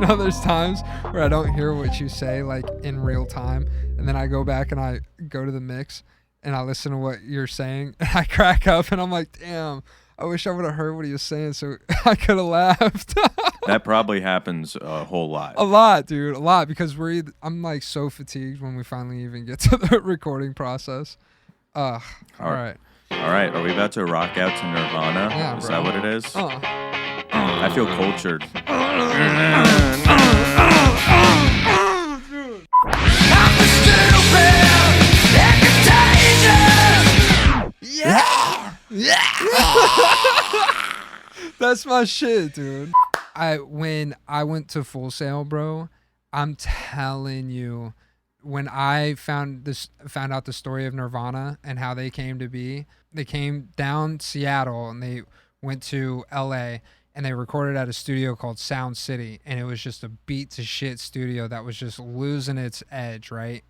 there's times where I don't hear what you say like in real time, and then I go back and I go to the mix and I listen to what you're saying, and I crack up, and I'm like, damn, I wish I would have heard what he was saying so I could have laughed. That probably happens a whole lot. A lot, dude, a lot, because I'm like so fatigued when we finally even get to the recording process. All right. All right, are we about to rock out to Nirvana? Yeah, is bro. that what it is? I feel cultured. That's my shit, dude. When I went to Full Sail, bro, I'm telling you, when I found out the story of Nirvana and how they came to be, they came down Seattle and they went to LA and they recorded at a studio called Sound City, and it was just a beat to shit studio that was just losing its edge, right?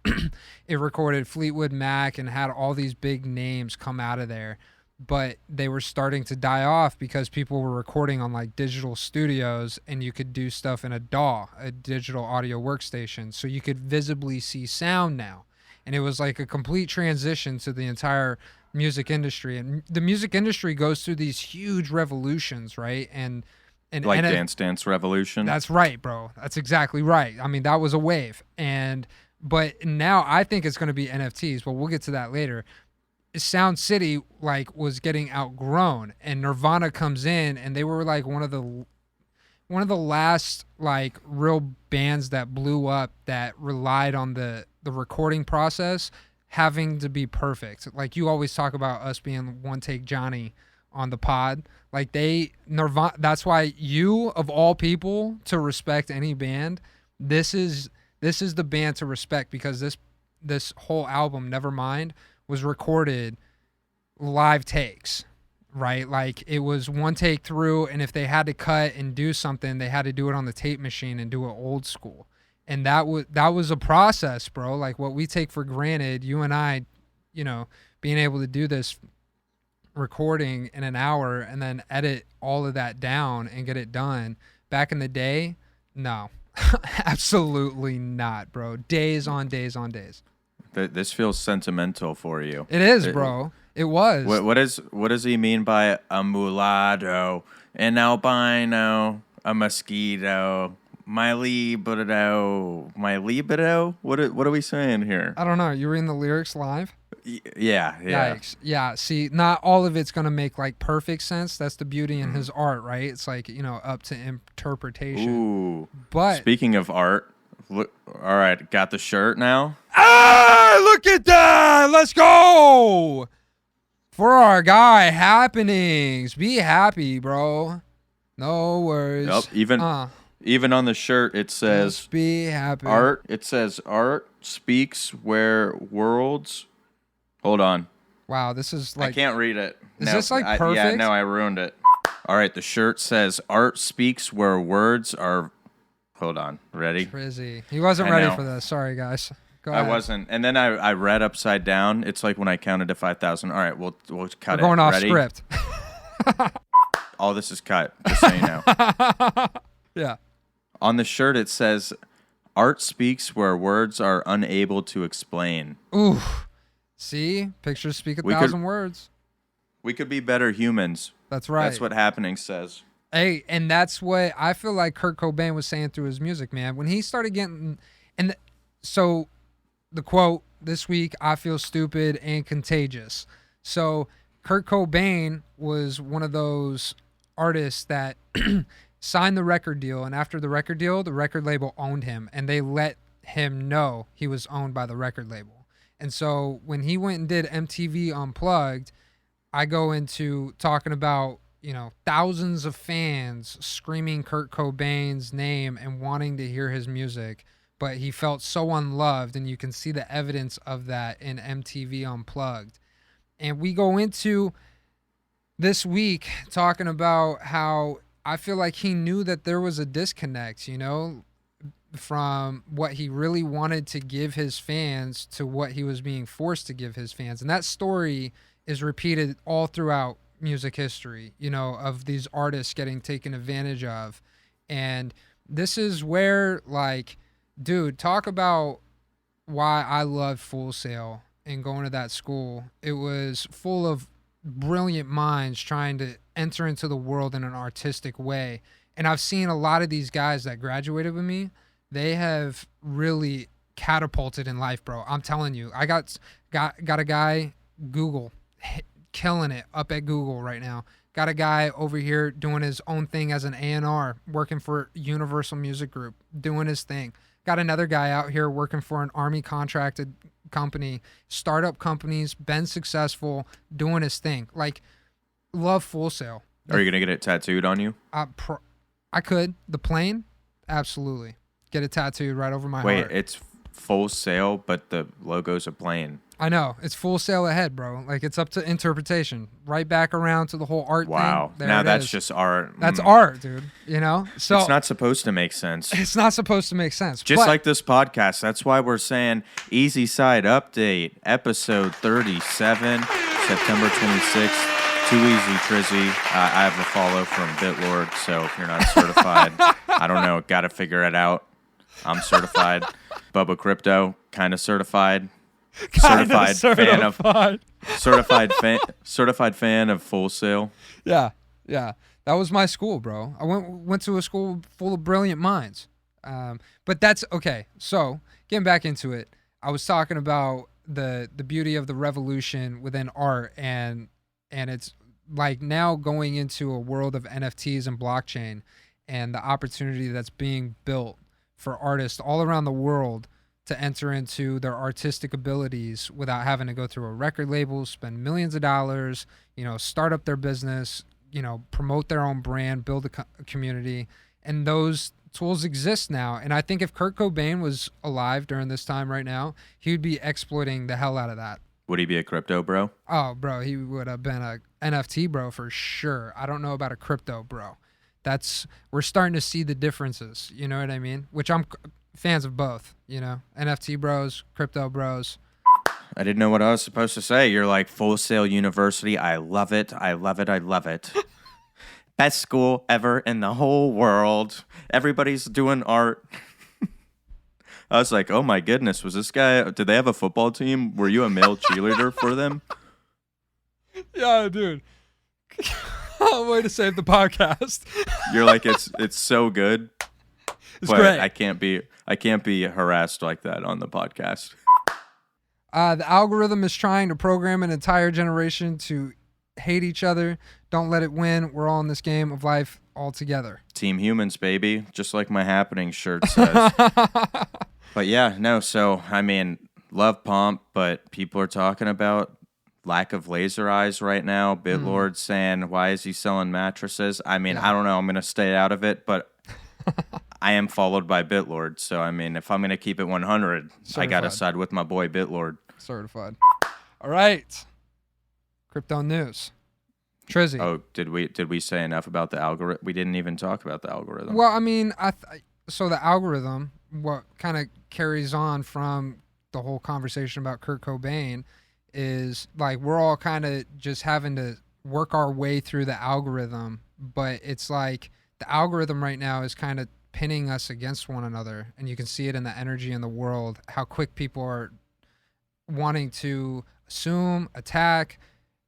It recorded Fleetwood Mac and had all these big names come out of there, but they were starting to die off because people were recording on like digital studios, and you could do stuff in a DAW, a digital audio workstation, so you could visibly see sound now. And it was like a complete transition to the entire music industry. And the music industry goes through these huge revolutions, right? And like Dance Dance Revolution. That's right, bro. That's exactly right. I mean, that was a wave. But now I think it's going to be NFTs, but we'll get to that later. Sound City like was getting outgrown, and Nirvana comes in, and they were like one of the last like real bands that blew up that relied on the recording process having to be perfect. Like you always talk about us being one take Johnny on the pod. Like Nirvana, that's why you of all people to respect any band, this is the band to respect, because this whole album, Nevermind, was recorded live takes, right? Like it was one take through, and if they had to cut and do something, they had to do it on the tape machine and do it old school. And that was a process, bro. Like what we take for granted, you and I, being able to do this recording in an hour and then edit all of that down and get it done. Back in the day, no, absolutely not, bro. Days on days on days. This feels sentimental for you. It is, bro. It was. What does he mean by a mulatto, an albino, a mosquito, my libido? What are we saying here? I don't know. You reading the lyrics live? Yeah. Yikes. Yeah. See, not all of it's gonna make like perfect sense. That's the beauty in his art, right? It's like up to interpretation. Ooh. But speaking of art. Look, all right, got the shirt now. Look at that! Let's go for our guy Happenings. Be happy, bro. No worries. Yep. Even on the shirt it says just be happy. Art. It says art speaks where worlds. Hold on. Wow, this is like I can't read it. Is this like perfect? Yeah, no, I ruined it. All right, the shirt says art speaks where words are. Hold on. Ready? Trizzy. He wasn't ready for this. Sorry, guys. Go ahead. I wasn't. And then I read upside down. It's like when I counted to 5,000. All right, we'll cut it. We're going off Ready? script. All this is cut, just so you know. Yeah. On the shirt, it says, art speaks where words are unable to explain. Ooh. See? Pictures speak 1,000 words. We could be better humans. That's right. That's what Happening says. Hey, and that's what I feel like Kurt Cobain was saying through his music, man. When he started getting, so the quote this week, I feel stupid and contagious. So Kurt Cobain was one of those artists that signed the record deal, and after the record deal, the record label owned him, and they let him know he was owned by the record label. And so when he went and did MTV Unplugged, I go into talking about thousands of fans screaming Kurt Cobain's name and wanting to hear his music, but he felt so unloved, and you can see the evidence of that in MTV Unplugged. And we go into this week talking about how I feel like he knew that there was a disconnect, from what he really wanted to give his fans to what he was being forced to give his fans. And that story is repeated all throughout music history, of these artists getting taken advantage of. And This is where, like, dude, talk about why I loved Full Sail and going to that school. It was full of brilliant minds trying to enter into the world in an artistic way. And I've seen a lot of these guys that graduated with me. They have really catapulted in life, bro. I'm telling you. I got a guy, Google, killing it up at Google right now. Got a guy over here doing his own thing as an A&R, working for Universal Music Group, doing his thing. Got another guy out here working for an Army contracted company, startup companies, been successful, doing his thing. Like, love Full Sail. Are you going to get it tattooed on you? I could. The plane? Absolutely. Get it tattooed right over my heart. Wait, it's Full Sail, but the logo's a plane. I know. It's full sail ahead, bro. Like, it's up to interpretation. Right back around to the whole art thing. Wow. Now that's just art. That's art, dude. You know? So it's not supposed to make sense. It's not supposed to make sense. Just like this podcast. That's why we're saying Easy Side Update, episode 37, September 26th. Too easy, Trizzy. I have a follow from BitLord, so if you're not certified, I don't know. Got to figure it out. I'm certified. Bubba Crypto, kind of certified. Certified fan of Full Sail. Yeah. That was my school, bro. I went to a school full of brilliant minds. But that's okay. So getting back into it, I was talking about the beauty of the revolution within art, and it's like now going into a world of NFTs and blockchain, and the opportunity that's being built for artists all around the world to enter into their artistic abilities without having to go through a record label, spend millions of dollars, start up their business, promote their own brand, build a community. And those tools exist now. And I think if Kurt Cobain was alive during this time right now, he would be exploiting the hell out of that. Would he be a crypto bro? Oh, bro, he would have been a NFT bro for sure. I don't know about a crypto bro. We're starting to see the differences. You know what I mean? Which I'm fans of both, NFT bros, crypto bros. I didn't know what I was supposed to say. You're like Full Sail University. I love it. I love it. I love it. Best school ever in the whole world. Everybody's doing art. I was like, oh my goodness, was this guy, did they have a football team? Were you a male cheerleader for them? Yeah, dude. Way to save the podcast. You're like, it's so good. It's great. I can't be harassed like that on the podcast. The algorithm is trying to program an entire generation to hate each other. Don't let it win. We're all in this game of life all together. Team humans, baby. Just like my happening shirt says. But yeah, no. So, I mean, love Pomp, but people are talking about lack of laser eyes right now. BitLord saying, why is he selling mattresses? I mean, I don't know. I'm going to stay out of it, but I am followed by BitLord. So, I mean, if I'm going to keep it 100, certified. I got to side with my boy BitLord. Certified. All right. Crypto news. Trizzy. Oh, did we say enough about the algorithm? We didn't even talk about the algorithm. Well, I mean, so the algorithm, what kind of carries on from the whole conversation about Kurt Cobain is like we're all kind of just having to work our way through the algorithm, but it's like the algorithm right now is kind of pinning us against one another, and you can see it in the energy in the world, how quick people are wanting to assume, attack,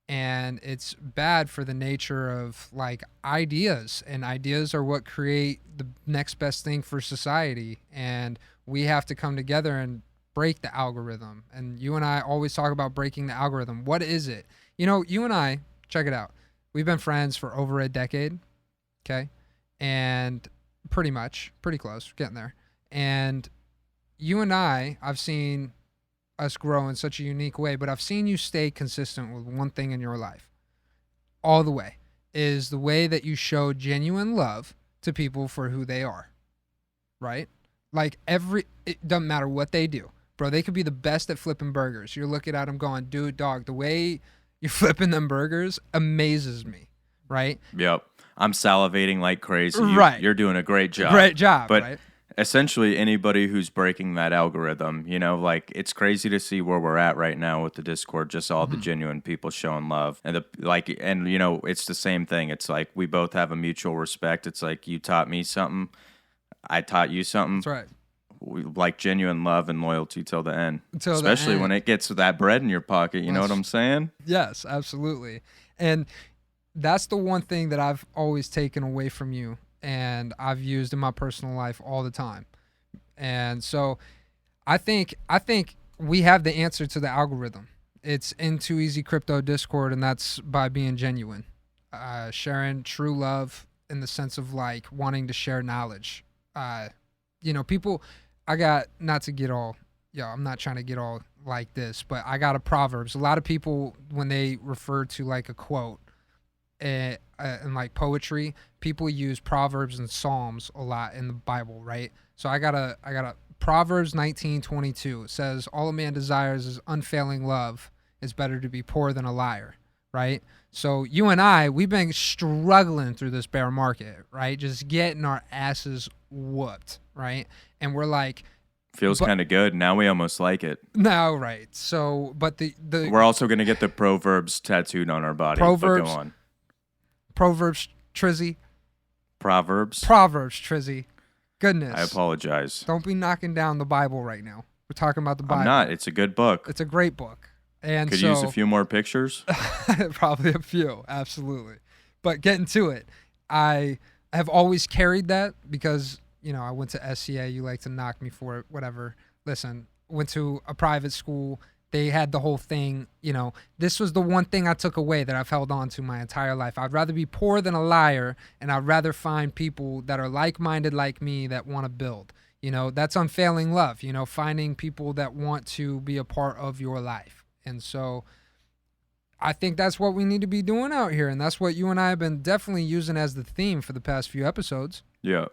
and it's bad for the nature of like ideas, and ideas are what create the next best thing for society, and we have to come together and break the algorithm. And you and I always talk about breaking the algorithm. What is it? You and I, check it out. We've been friends for over a decade, okay? And pretty close, getting there. And you and I've seen us grow in such a unique way, but I've seen you stay consistent with one thing in your life all the way, is the way that you show genuine love to people for who they are, right? Like it doesn't matter what they do, bro. They could be the best at flipping burgers. You're looking at them going, dude, dog, the way you're flipping them burgers amazes me, right? Yep. I'm salivating like crazy. Right. You're doing a great job. Great job, but right? Essentially anybody who's breaking that algorithm, like it's crazy to see where we're at right now with the Discord, just all the genuine people showing love, and it's the same thing. It's like we both have a mutual respect. It's like you taught me something, I taught you something. That's right. We like genuine love and loyalty till the end. Till Especially the end. when it gets that bread in your pocket. You know what I'm saying? Yes, absolutely. And that's the one thing that I've always taken away from you and I've used in my personal life all the time. And so I think we have the answer to the algorithm. It's in Too Easy Crypto Discord, and that's by being genuine. Sharing true love in the sense of like wanting to share knowledge. People, not to get all, I'm not trying to get all like this, but I got a Proverbs. A lot of people, when they refer to like a quote and like poetry, people use Proverbs and Psalms a lot in the Bible, right? So I got a Proverbs 19:22. It says, all a man desires is unfailing love. It's better to be poor than a liar, right? So you and we've been struggling through this bear market, right? Just getting our asses whooped, right? And we're like, feels kind of good. Now we almost like it. No, right. So, but we're also going to get the Proverbs tattooed on our body. Proverbs. Go on. Proverbs, Trizzy. Proverbs, Trizzy. Goodness. I apologize. Don't be knocking down the Bible right now. We're talking about the Bible. I'm not. It's a good book. It's a great book. And could use a few more pictures. Probably a few. Absolutely. But getting to it, I have always carried that because, I went to SCA. You like to knock me for it, whatever. Listen, went to a private school. They had the whole thing, this was the one thing I took away that I've held on to my entire life. I'd rather be poor than a liar, and I'd rather find people that are like-minded like me that want to build. That's unfailing love, finding people that want to be a part of your life. And so I think that's what we need to be doing out here, and that's what you and I have been definitely using as the theme for the past few episodes. Yeah.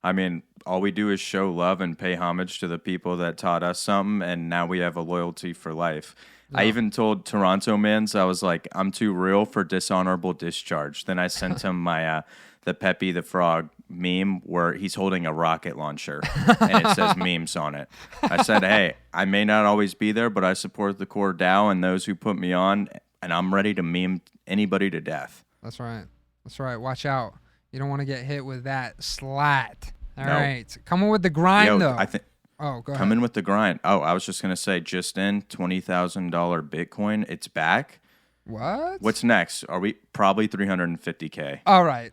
I mean, all we do is show love and pay homage to the people that taught us something, and now we have a loyalty for life. Yeah. I even told Toronto Mans, I was like, I'm too real for dishonorable discharge. Then I sent him my the Peppy the Frog meme where he's holding a rocket launcher, and it says memes on it. I said, hey, I may not always be there, but I support the core DAO and those who put me on, and I'm ready to meme anybody to death. That's right. Watch out. You don't want to get hit with that slat. All right. Coming with the grind, though. Go ahead. Coming with the grind. Oh, I was just going to say, just in $20,000 Bitcoin. It's back. What? What's next? Are we probably 350K? All right.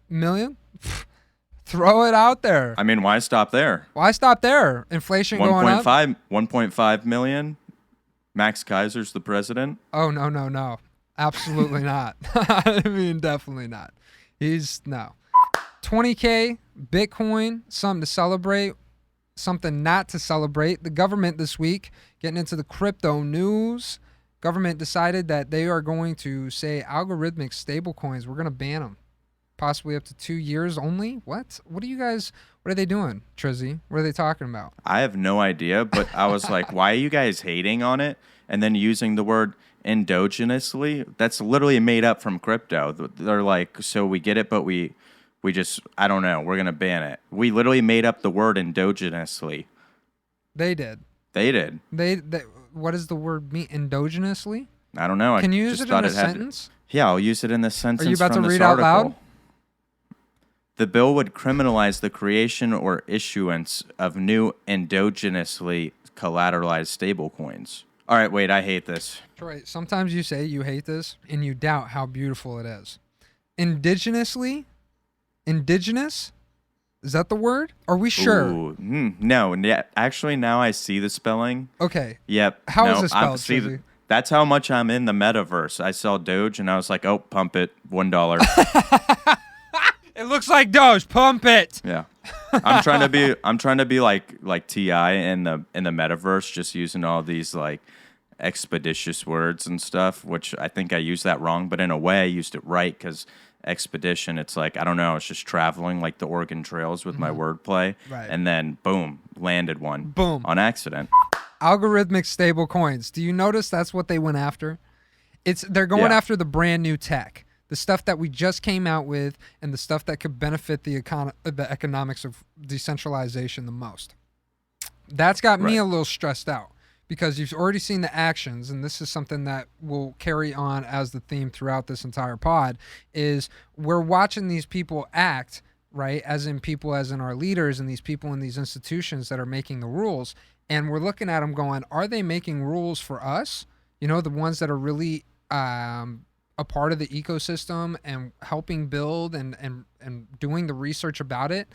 Million? Throw it out there. I mean, why stop there? Inflation going up? 1.5 million? Max Kaiser's the president? Oh, no. Absolutely not. I mean, definitely not. No. 20K, Bitcoin, something to celebrate, something not to celebrate. The government this week, getting into the crypto news, government decided that they are going to say algorithmic stablecoins, we're going to ban them. Possibly up to 2 years only? What are they doing, Trizzy? What are they talking about? I have no idea, but I was like, why are you guys hating on it? And then using the word endogenously, that's literally made up from crypto. They're like, so we get it, but we just, I don't know, we're going to ban it. We literally made up the word endogenously. They did. They what does the word mean, endogenously? I don't know. Can you use it in a sentence? Yeah, I'll use it in this sentence. Are you about from to this read article. out loud? The bill would criminalize the creation or issuance of new endogenously collateralized stablecoins. All right, wait, I hate this. Troy, sometimes you say you hate this and you doubt how beautiful it is. Indigenously? Indigenous? Is that the word? Are we sure? Ooh, no. Actually, now I see the spelling. Okay. Yep. How is it spelled, that's how much I'm in the metaverse. I saw Doge, and I was like, oh, pump it, $1. It looks like Doge. Pump it. Yeah. I'm trying to be like T.I. in the metaverse, just using all these like expeditious words and stuff, which I think I used that wrong, but in a way I used it right because expedition, it's like, I don't know, it's just traveling like the Oregon Trails with my wordplay. Right. And then boom, landed one. Boom. On accident. Algorithmic stablecoins. Do you notice that's what they went after? They're going after the brand new tech, the stuff that we just came out with, and the stuff that could benefit the economics of decentralization the most. That's got me a little stressed out because you've already seen the actions, and this is something that will carry on as the theme throughout this entire pod, is we're watching these people act right? As in people, as in our leaders and these people in these institutions that are making the rules. And we're looking at them going, are they making rules for us? You know, the ones that are really a part of the ecosystem and helping build and doing the research about it.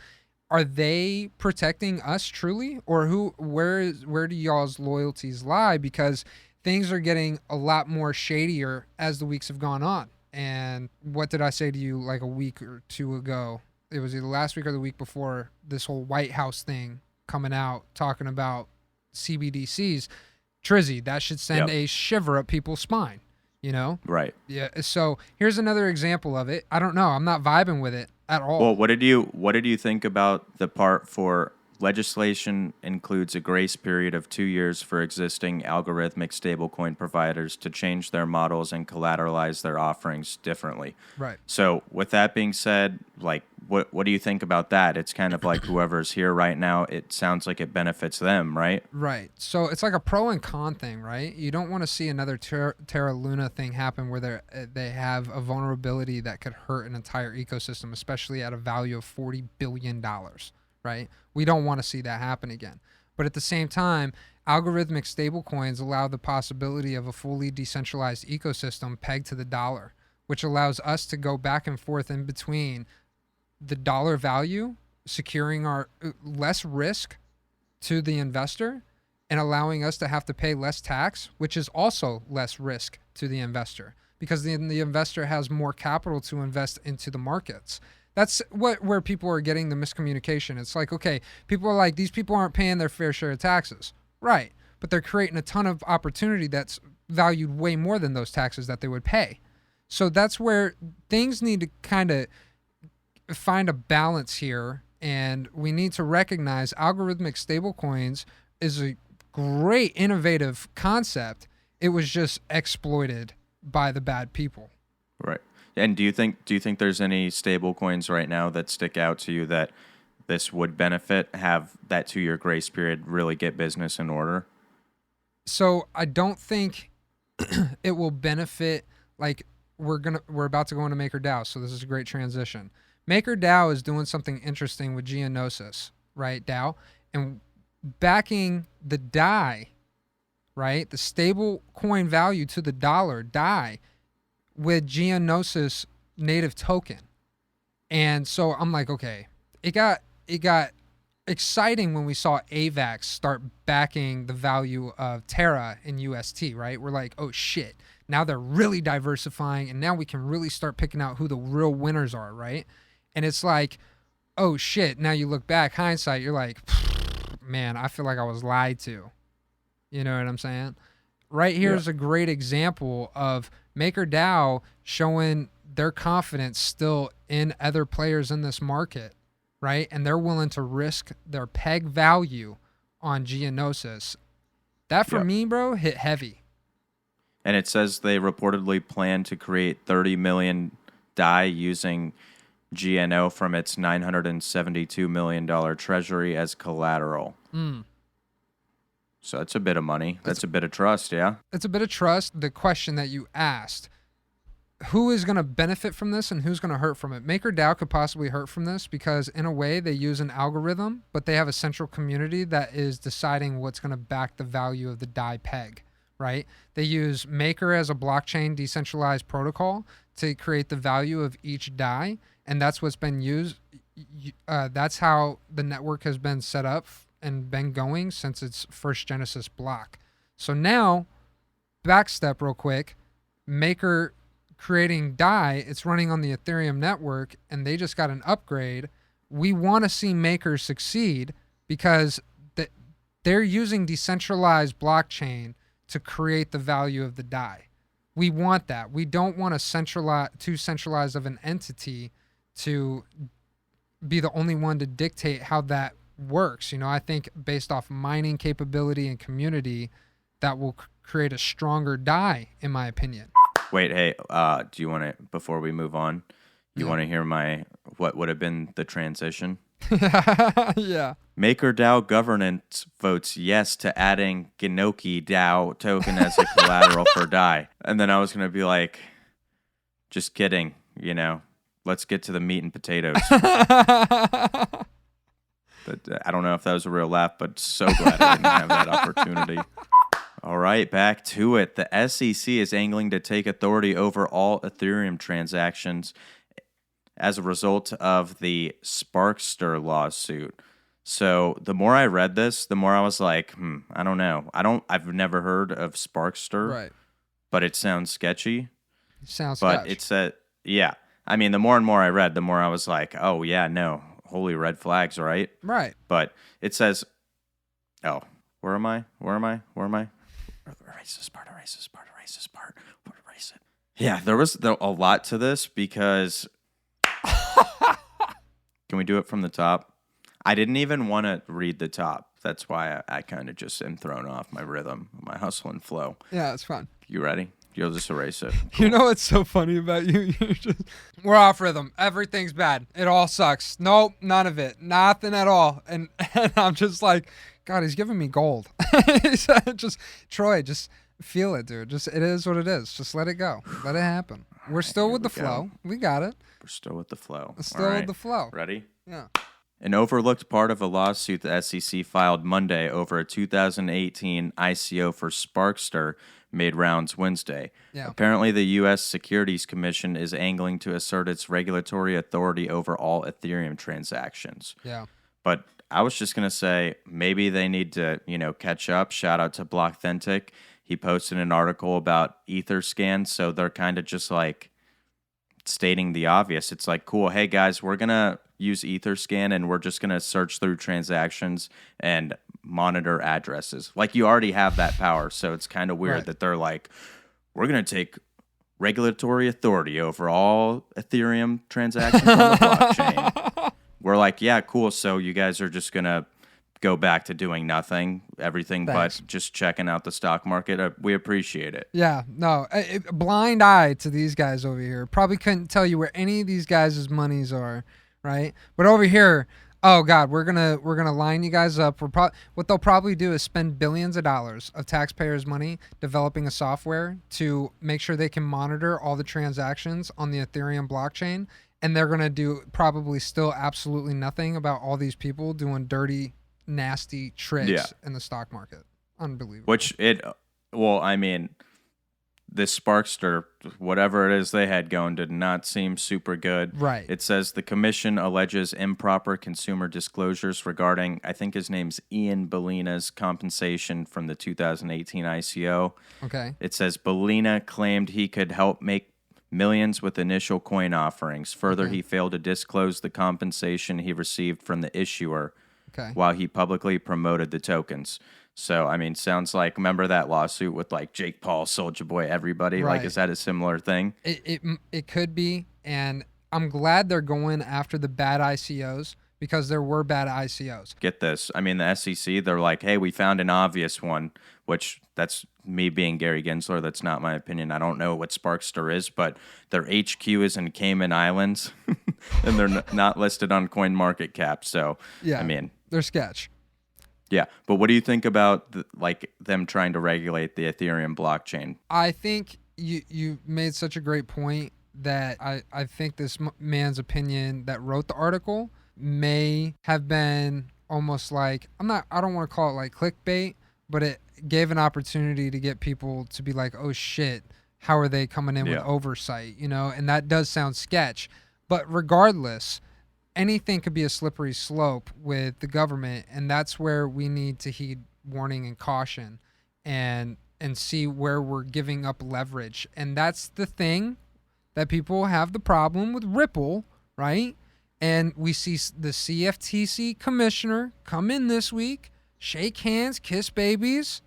Are they protecting us truly? Or where do y'all's loyalties lie? Because things are getting a lot more shadier as the weeks have gone on. And what did I say to you like a week or two ago? It was either last week or the week before, this whole White House thing coming out talking about CBDCs. Trizzy, that should send a shiver up people's spine, you know? Right. Yeah. So here's another example of it. I don't know. I'm not vibing with it at all. Well, what did you think about the part for legislation includes a grace period of 2 years for existing algorithmic stablecoin providers to change their models and collateralize their offerings differently? Right. So with that being said, like, what do you think about that? It's kind of like whoever's here right now, it sounds like it benefits them, right? Right. So it's like a pro and con thing, right? You don't want to see another Terra Luna thing happen where they have a vulnerability that could hurt an entire ecosystem, especially at a value of $40 billion, right? We don't want to see that happen again. But at the same time, algorithmic stablecoins allow the possibility of a fully decentralized ecosystem pegged to the dollar, which allows us to go back and forth in between the dollar value, securing our less risk to the investor and allowing us to have to pay less tax, which is also less risk to the investor because the investor has more capital to invest into the markets. That's where people are getting the miscommunication. It's like, okay, people are like, these people aren't paying their fair share of taxes. Right. But they're creating a ton of opportunity that's valued way more than those taxes that they would pay. So that's where things need to kind of find a balance here. And we need to recognize algorithmic stablecoins is a great innovative concept. It was just exploited by the bad people. Right. And do you think there's any stable coins right now that stick out to you that this would benefit, have that 2-year grace period, really get business in order? So I don't think it will benefit. Like we're about to go into MakerDAO, so this is a great transition. MakerDAO is doing something interesting with Gnosis, right? DAO, and backing the DAI, right? The stable coin value to the dollar DAI with Gnosis native token. And so I'm like, okay, it got exciting when we saw AVAX start backing the value of Terra in UST, right? We're like, oh shit, now they're really diversifying and now we can really start picking out who the real winners are, right? And it's like, oh shit, now you look back, hindsight, you're like, man, I feel like I was lied to. You know what I'm saying? Right here is a great example of MakerDAO showing their confidence still in other players in this market, right? And they're willing to risk their peg value on Gnosis. That for me, bro, hit heavy. And it says they reportedly plan to create 30 million DAI using GNO from its $972 million treasury as collateral. So that's a bit of money. That's a bit of trust, yeah? It's a bit of trust. The question that you asked, who is going to benefit from this and who's going to hurt from it? MakerDAO could possibly hurt from this because in a way they use an algorithm, but they have a central community that is deciding what's going to back the value of the DAI peg, right? They use Maker as a blockchain decentralized protocol to create the value of each DAI, and that's what's been used. That's how the network has been set up and been going since its first Genesis block. So now, backstep real quick, Maker creating DAI, it's running on the Ethereum network, and they just got an upgrade. We want to see Maker succeed because they're using decentralized blockchain to create the value of the DAI. We want that. We don't want too centralized of an entity to be the only one to dictate how that works. You know, I think based off mining capability and community, that will create a stronger DAI, in my opinion. Wait, hey, do you want to, before we move on, you want to hear what would have been the transition? Yeah. MakerDAO governance votes yes to adding Gnoki DAO token as a collateral for DAI. And then I was going to be like, just kidding, you know, let's get to the meat and potatoes. But I don't know if that was a real laugh, but so glad I didn't have that opportunity. All right, back to it. The SEC is angling to take authority over all Ethereum transactions as a result of the Sparkster lawsuit. So the more I read this, the more I was like, I don't know. I've never heard of Sparkster, Right. but it sounds sketchy. Sounds But sketch. it's yeah. I mean, the more and more I read, the more I was like, oh yeah, no, holy red flags, right? Right. But it says, oh, where am I? Erase this part. Erase it. Yeah, there was a lot to this because, can we do it from the top? I didn't even want to read the top. That's why I kind of just am thrown off my rhythm, my hustle and flow. Yeah, it's fun. You ready? You'll just erase it. You know what's so funny about you? We're off rhythm. Everything's bad. It all sucks. Nope, none of it. Nothing at all. And I'm just like, God, he's giving me gold. Just Troy, just feel it, dude. Just it is what it is. Just let it go. Let it happen. We're still with the flow. We got it. We're still with the flow. Still with the flow. Ready? Yeah. An overlooked part of a lawsuit the SEC filed Monday over a 2018 ICO for Sparkster made rounds Wednesday. Yeah. Apparently, the U.S. Securities Commission is angling to assert its regulatory authority over all Ethereum transactions. Yeah. But I was just going to say, maybe they need to, catch up. Shout out to Blockthentic. He posted an article about Etherscan, so they're kind of just like stating the obvious. It's like, cool, hey guys, we're going to use Etherscan and we're just going to search through transactions and monitor addresses. Like, you already have that power, so it's kind of weird that they're like, we're going to take regulatory authority over all Ethereum transactions on the blockchain. We're like, yeah, cool, so you guys are just going to go back to doing nothing, everything Thanks. but just checking out the stock market. We appreciate it. Yeah, no, blind eye to these guys over here. Probably couldn't tell you where any of these guys' monies are, right? But over here, oh God, we're gonna line you guys up. What they'll probably do is spend billions of dollars of taxpayers' money developing a software to make sure they can monitor all the transactions on the Ethereum blockchain, and they're gonna do probably still absolutely nothing about all these people doing dirty, nasty tricks in the stock market. Unbelievable. This Sparkster, whatever it is they had going, did not seem super good. Right. It says the commission alleges improper consumer disclosures regarding, I think his name's Ian Bellina's compensation from the 2018 ICO. Okay. It says Bellina claimed he could help make millions with initial coin offerings. Further, he failed to disclose the compensation he received from the issuer while he publicly promoted the tokens. So, I mean, sounds like, remember that lawsuit with like Jake Paul, Soulja Boy, everybody? Right. Like, is that a similar thing? It could be, and I'm glad they're going after the bad ICOs because there were bad ICOs. Get this. I mean, the SEC, they're like, hey, we found an obvious one, which that's me being Gary Gensler. That's not my opinion. I don't know what Sparkster is, but their HQ is in Cayman Islands, and they're not listed on CoinMarketCap. So, yeah, I mean, they're sketch. Yeah, but what do you think about them trying to regulate the Ethereum blockchain? I think you made such a great point that I think this man's opinion that wrote the article may have been almost like, I don't want to call it like clickbait, but it gave an opportunity to get people to be like, oh shit, how are they coming in with oversight, and that does sound sketch. But regardless, anything could be a slippery slope with the government, and that's where we need to heed warning and caution and see where we're giving up leverage. And that's the thing that people have the problem with Ripple, right? And we see the CFTC commissioner come in this week, shake hands, kiss babies,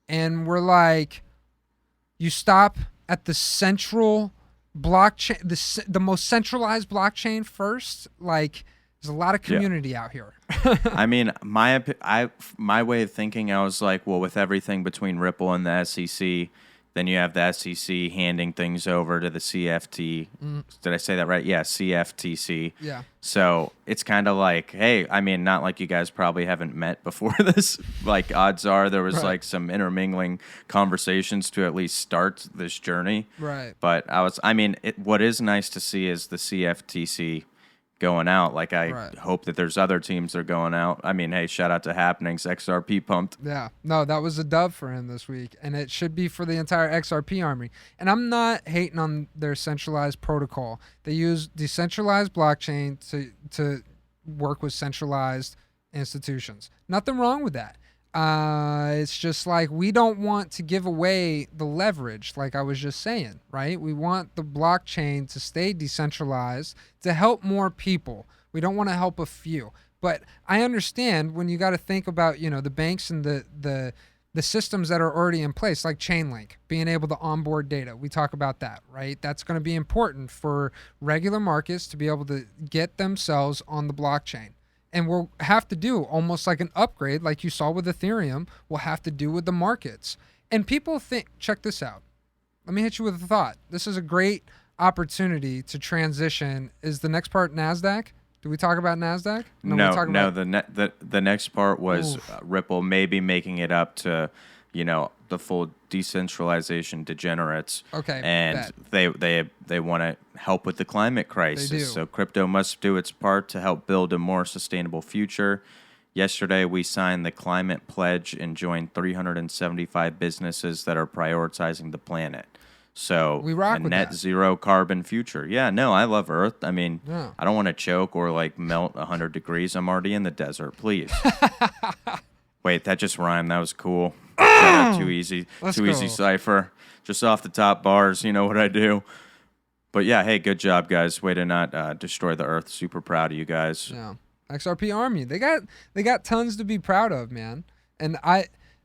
and we're like, you stop at the central blockchain, the most centralized blockchain first. Like, there's a lot of community out here. I mean, my way of thinking, I was like, well, with everything between Ripple and the SEC, Then you have the SEC handing things over to the CFT. Did I say that right? Yeah, CFTC. Yeah. So it's kind of like, hey, I mean, not like you guys probably haven't met before this. Like, odds are there was like some intermingling conversations to at least start this journey. Right. But what is nice to see is the CFTC going out. Like, I hope that there's other teams that are going out. I mean, hey, shout out to Happenings. XRP pumped. Yeah. No, that was a dub for him this week, and it should be for the entire XRP army. And I'm not hating on their centralized protocol. They use decentralized blockchain to work with centralized institutions. Nothing wrong with that. It's just like we don't want to give away the leverage, like I was just saying, right? We want the blockchain to stay decentralized to help more people. We don't want to help a few. But I understand when you got to think about, the banks and the systems that are already in place, like Chainlink, being able to onboard data. We talk about that, right? That's going to be important for regular markets to be able to get themselves on the blockchain. And we'll have to do almost like an upgrade, like you saw with Ethereum, we'll have to do with the markets. And people think, check this out. Let me hit you with a thought. This is a great opportunity to transition. Is the next part Nasdaq? Did we talk about Nasdaq? No. The next part was Ripple maybe making it up to, the full decentralization degenerates. Okay. And they want to help with the climate crisis. They do. So crypto must do its part to help build a more sustainable future. Yesterday, we signed the climate pledge and joined 375 businesses that are prioritizing the planet. So we rock a with net that. zero carbon future. Yeah, no, I love Earth. I mean, Yeah. I don't want to choke or like melt 100 degrees. I'm already in the desert. Please. Wait, that just rhymed. That was cool. Too easy. Let's Too go. easy cipher. Just off the top bars. You know what I do. But yeah, hey, good job, guys. Way to not destroy the Earth. Super proud of you guys. Yeah. XRP Army. They got tons to be proud of, man. And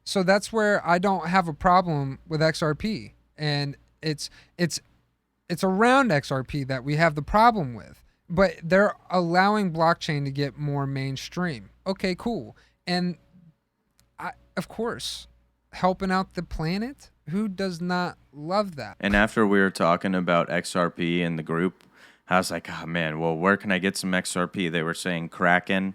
so that's where I don't have a problem with XRP. And it's around XRP that we have the problem with. But they're allowing blockchain to get more mainstream. Okay, cool. And of course, helping out the planet. Who does not love that? And after we were talking about XRP in the group, I was like, oh man, well, where can I get some XRP? They were saying Kraken.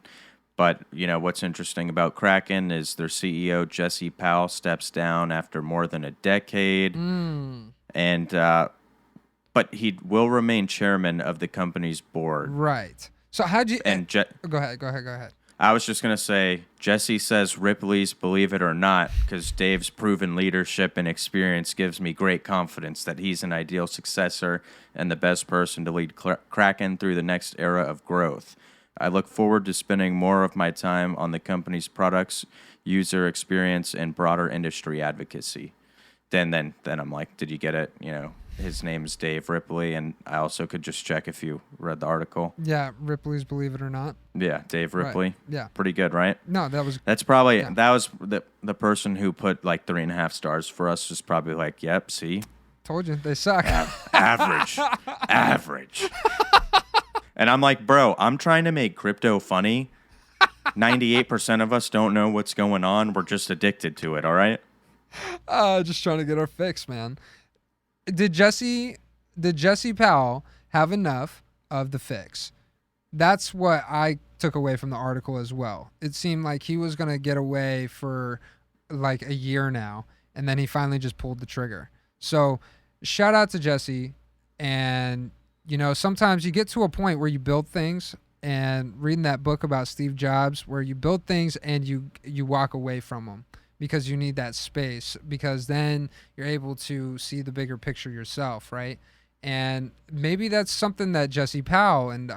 But, what's interesting about Kraken is their CEO, Jesse Powell, steps down after more than a decade. And, but he will remain chairman of the company's board. Right. So how'd you... Go ahead. I was just going to say, Jesse says Ripley's believe it or not, because Dave's proven leadership and experience gives me great confidence that he's an ideal successor and the best person to lead Kraken through the next era of growth. I look forward to spending more of my time on the company's products, user experience, and broader industry advocacy. Then I'm like, did you get it? His name is Dave Ripley, and I also could just check if you read the article. Yeah, Ripley's Believe It or Not. Yeah, Dave Ripley. Right. Yeah. Pretty good, right? No, that was the person who put like 3.5 stars for us was probably like, yep, see? Told you, they suck. Average. And I'm like, bro, I'm trying to make crypto funny. 98% of us don't know what's going on. We're just addicted to it, all right? Just trying to get our fix, man. Did Jesse Powell have enough of the fix? That's what I took away from the article as well. It seemed like he was going to get away for like a year now, and then he finally just pulled the trigger. So shout out to Jesse. And, sometimes you get to a point where you build things, and reading that book about Steve Jobs, where you build things and you walk away from them. Because you need that space, because then you're able to see the bigger picture yourself, right? And maybe that's something that Jesse Powell and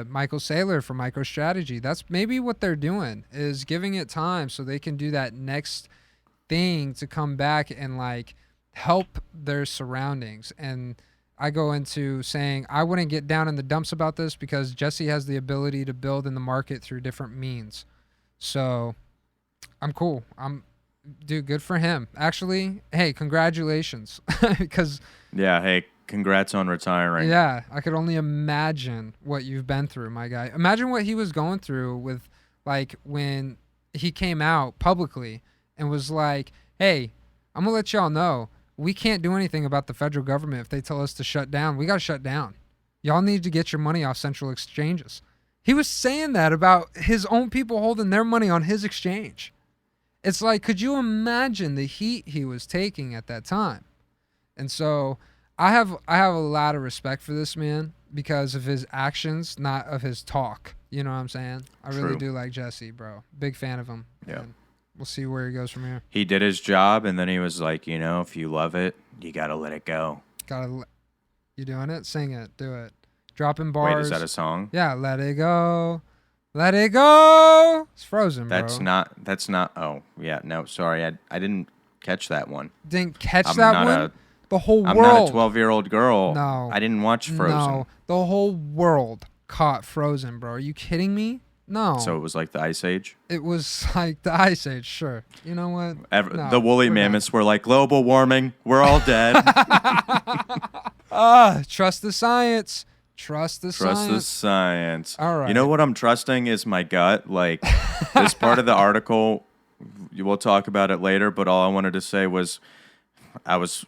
Michael Saylor from MicroStrategy, that's maybe what they're doing, is giving it time so they can do that next thing to come back and like help their surroundings. And I go into saying I wouldn't get down in the dumps about this because Jesse has the ability to build in the market through different means. So I'm cool. Dude, good for him. Actually, hey, congratulations. Because yeah, hey, congrats on retiring. Yeah, I could only imagine what you've been through, my guy. Imagine what he was going through with, like, when he came out publicly and was like, hey, I'm going to let y'all know, we can't do anything about the federal government if they tell us to shut down. We got to shut down. Y'all need to get your money off central exchanges. He was saying that about his own people holding their money on his exchange. It's like, could you imagine the heat he was taking at that time? And so I have a lot of respect for this man because of his actions, not of his talk. You know what I'm saying? I really do like Jesse, bro. Big fan of him. Yeah. And we'll see where he goes from here. He did his job, and then he was like, you know, if you love it, you got to let it go. You doing it? Sing it. Do it. Dropping bars. Wait, is that a song? Yeah, let it go. Let it go. It's Frozen, bro. That's not. Oh, yeah. No, sorry. I didn't catch that one. Didn't catch that one? The whole world. I'm not a 12-year-old girl. No. I didn't watch Frozen. No. The whole world caught Frozen, bro. Are you kidding me? No. So it was like the Ice Age? It was like the Ice Age, sure. You know what? The woolly mammoths were like, global warming. We're all dead. Trust the science. Trust the science. All right. You know what I'm trusting is my gut. Like, this part of the article, we'll talk about it later, but all I wanted to say was I was,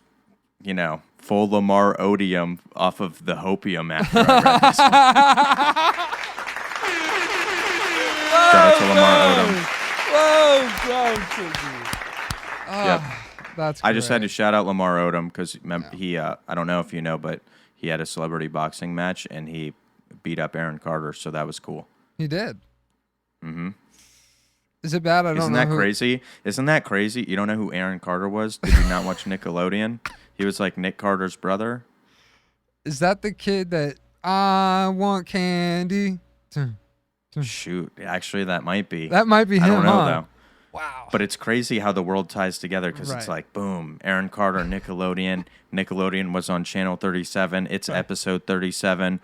you know, full Lamar odium off of the hopium after I read this. Shout out to Lamar Odom. Yep. That's I just had to great. shout out Lamar Odom because he, I don't know if you know, but he had a celebrity boxing match and he beat up Aaron Carter, so that was cool. He did. Mm-hmm. Is it bad? I don't know. Isn't that crazy? Isn't that crazy? You don't know who Aaron Carter was? Did you not watch Nickelodeon? He was like Nick Carter's brother. Is that the kid that I want candy? Shoot, actually, that might be. That might be him. I don't know huh? though. Wow. But it's crazy how the world ties together because it's Right. like, boom, Aaron Carter, Nickelodeon. Nickelodeon was on Channel 37. It's episode 37.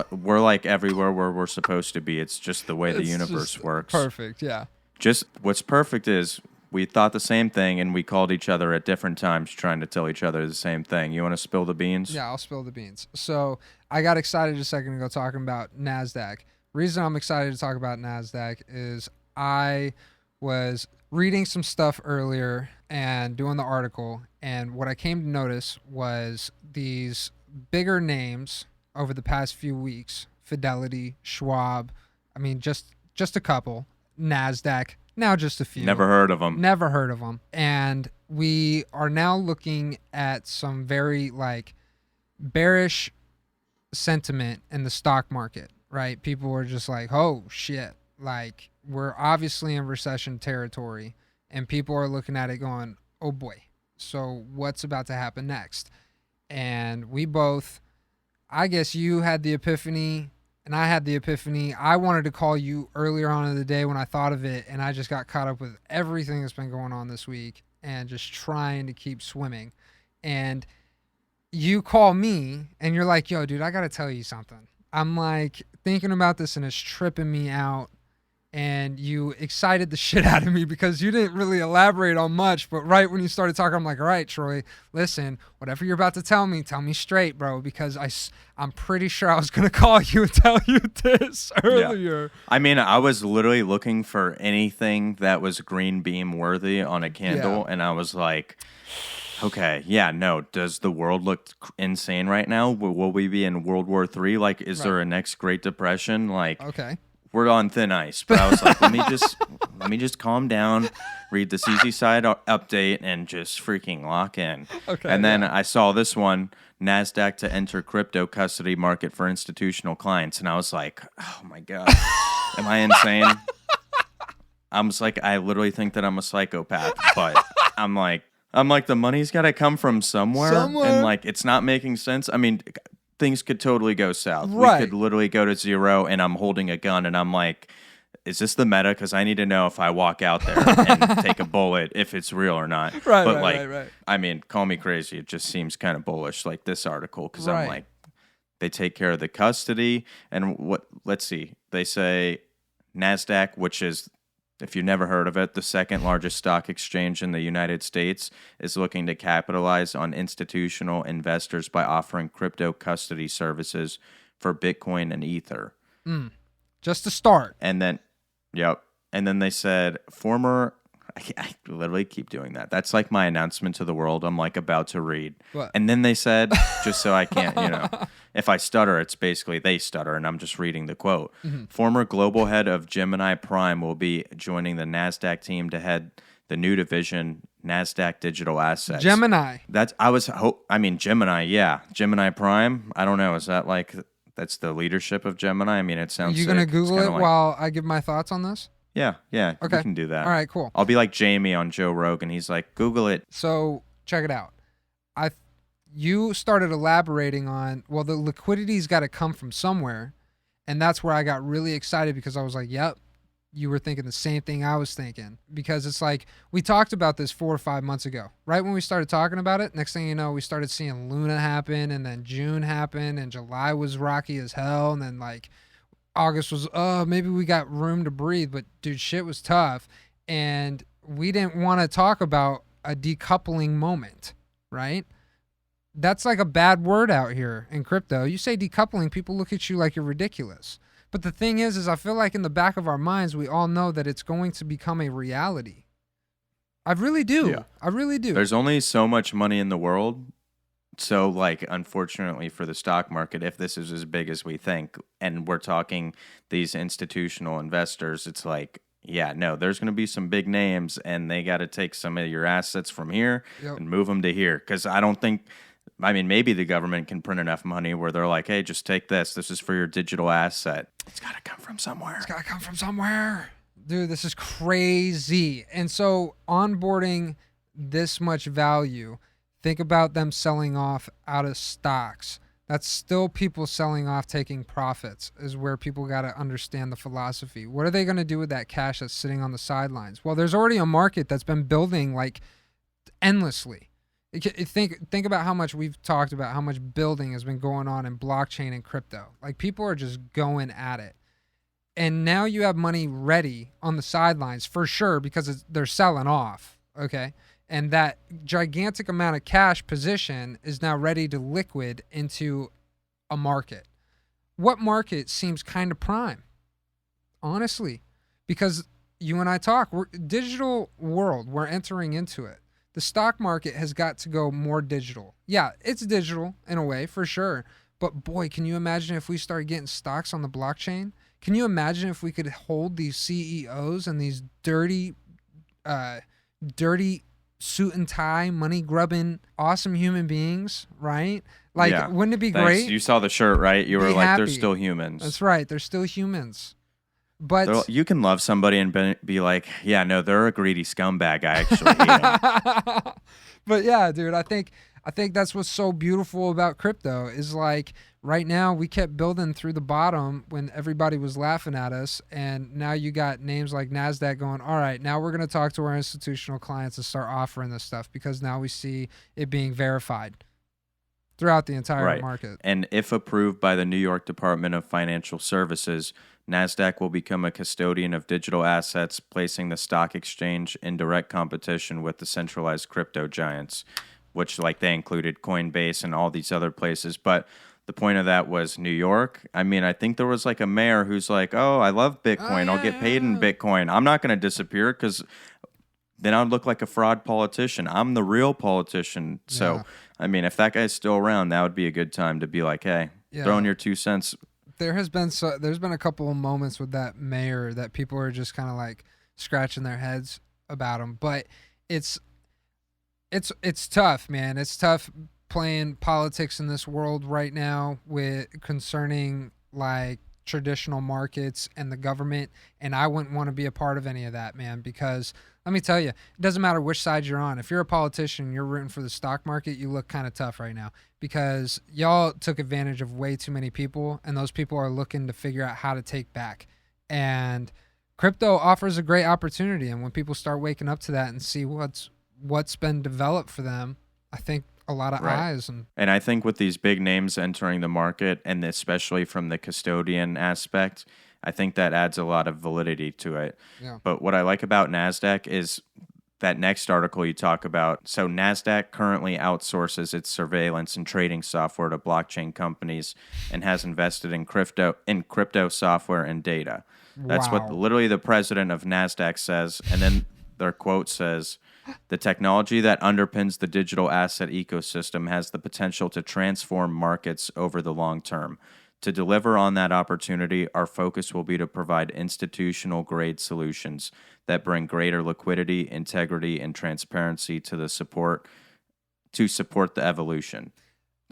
We're like everywhere where we're supposed to be. It's just the way the universe works. Perfect, yeah. Just what's perfect is we thought the same thing and we called each other at different times trying to tell each other the same thing. You want to spill the beans? Yeah, I'll spill the beans. So I got excited a second ago talking about NASDAQ. Reason I'm excited to talk about NASDAQ is I was reading some stuff earlier and doing the article, and what I came to notice was these bigger names over the past few weeks: Fidelity, Schwab. I mean, just a couple. NASDAQ, now just a few. Never heard of them. Never heard of them. And we are now looking at some very bearish sentiment in the stock market, right? People are just like, oh shit, like we're obviously in recession territory, and people are looking at it going, oh boy, so what's about to happen next? And we both, I guess you had the epiphany and I had the epiphany. I wanted to call you earlier on in the day when I thought of it, and I just got caught up with everything that's been going on this week and just trying to keep swimming. And you call me and you're like, yo, dude, I got to tell you something. I'm like thinking about this and it's tripping me out. And you excited the shit out of me because you didn't really elaborate on much. But right when you started talking, I'm like, all right, Troy, listen, whatever you're about to tell me straight, bro, because I'm pretty sure I was going to call you and tell you this earlier. Yeah. I mean, I was literally looking for anything that was green beam worthy on a candle. Yeah. And I was like, okay, yeah, no. Does the world look insane right now? Will we be in World War III? Like, is there a next Great Depression? Like, okay. We're on thin ice, but I was like, let me just calm down, read the CZ side update, and just freaking lock in. Okay. And then I saw this one, NASDAQ to enter crypto custody market for institutional clients, and I was like, oh my god, am I insane? I was like, I literally think that I'm a psychopath, but I'm like, the money's got to come from somewhere, and like, it's not making sense. I mean, things could totally go south. Right. We could literally go to zero, and I'm holding a gun, and I'm like, is this the meta? Because I need to know if I walk out there and take a bullet, if it's real or not. Right. I mean, call me crazy. It just seems kind of bullish, like this article, because I'm like, they take care of the custody. And let's see. They say NASDAQ, which is, if you've never heard of it, the second largest stock exchange in the United States, is looking to capitalize on institutional investors by offering crypto custody services for Bitcoin and Ether. Just to start. And then, yep. And then they said former I literally keep doing that. That's like my announcement to the world. I'm like about to read. What? And then they said, just so I can't, if I stutter, it's basically they stutter and I'm just reading the quote. Former global head of Gemini Prime will be joining the Nasdaq team to head the new division, Nasdaq Digital Assets. Gemini. Gemini, yeah. Gemini Prime. I don't know. Is that like, that's the leadership of Gemini? I mean, it sounds Are you going to Google it while I give my thoughts on this? Yeah. Okay. You can do that. All right, cool. I'll be like Jamie on Joe Rogan. He's like, Google it. So check it out. You started elaborating on, well, the liquidity's got to come from somewhere. And that's where I got really excited because I was like, yep, you were thinking the same thing I was thinking. Because it's like, we talked about this 4 or 5 months ago. Right when we started talking about it, next thing you know, we started seeing Luna happen, and then June happened, and July was rocky as hell, and then like August was, maybe we got room to breathe, but dude, shit was tough. And we didn't want to talk about a decoupling moment, right? That's like a bad word out here in crypto. You say decoupling, people look at you like you're ridiculous. But the thing is I feel like in the back of our minds, we all know that it's going to become a reality. I really do. Yeah. I really do. There's only so much money in the world. So, like, unfortunately for the stock market, if this is as big as we think, and we're talking these institutional investors, it's like, yeah, no, there's going to be some big names, and they got to take some of your assets from here and move them to here. Because I don't think, maybe the government can print enough money where they're like, hey, just take this. This is for your digital asset. It's got to come from somewhere. Dude, this is crazy. And so onboarding this much value, think about them selling off out of stocks. That's still people selling off, taking profits, is where people got to understand the philosophy. What are they going to do with that cash that's sitting on the sidelines? Well, there's already a market that's been building like endlessly. Think about how much we've talked about, how much building has been going on in blockchain and crypto. Like, people are just going at it. And now you have money ready on the sidelines for sure because they're selling off, okay? And that gigantic amount of cash position is now ready to liquid into a market. What market seems kind of prime? Honestly, because you and I talk, we're digital world, we're entering into it. The stock market has got to go more digital. Yeah, it's digital in a way, for sure. But boy, can you imagine if we started getting stocks on the blockchain? Can you imagine if we could hold these CEOs and these dirty suit and tie, money grubbing, awesome human beings, right? Like, yeah, wouldn't it be great? You saw the shirt, right? You were like, happy. They're still humans. That's right. They're still humans. But you can love somebody and be like, yeah, no, they're a greedy scumbag. I actually hate them. But yeah, dude, I think that's what's so beautiful about crypto is like right now we kept building through the bottom when everybody was laughing at us. And now you got names like Nasdaq going, all right, now we're going to talk to our institutional clients and start offering this stuff because now we see it being verified throughout the entire market. And if approved by the New York Department of Financial Services, Nasdaq will become a custodian of digital assets, placing the stock exchange in direct competition with the centralized crypto giants, which like they included Coinbase and all these other places. But the point of that was New York. I mean, I think there was like a mayor who's like, oh, I love Bitcoin. I'll get paid in Bitcoin. I'm not going to disappear because then I'd look like a fraud politician. I'm the real politician. Yeah. So, I mean, if that guy's still around, that would be a good time to be like, hey, throw in your 2 cents. There's been a couple of moments with that mayor that people are just kind of like scratching their heads about him, but it's tough, man. It's tough playing politics in this world right now with concerning like traditional markets and the government, and I wouldn't want to be a part of any of that, man, because let me tell you, it doesn't matter which side you're on. If you're a politician and you're rooting for the stock market, you look kind of tough right now because y'all took advantage of way too many people, and those people are looking to figure out how to take back. And crypto offers a great opportunity, and when people start waking up to that and see what's been developed for them, I think a lot of eyes. And I think with these big names entering the market, and especially from the custodian aspect, I think that adds a lot of validity to it. Yeah. But what I like about Nasdaq is that next article you talk about. So Nasdaq currently outsources its surveillance and trading software to blockchain companies and has invested in crypto software and data. That's what literally the president of Nasdaq says. And then their quote says, "The technology that underpins the digital asset ecosystem has the potential to transform markets over the long term. To deliver on that opportunity, our focus will be to provide institutional-grade solutions that bring greater liquidity, integrity, and transparency to support the evolution."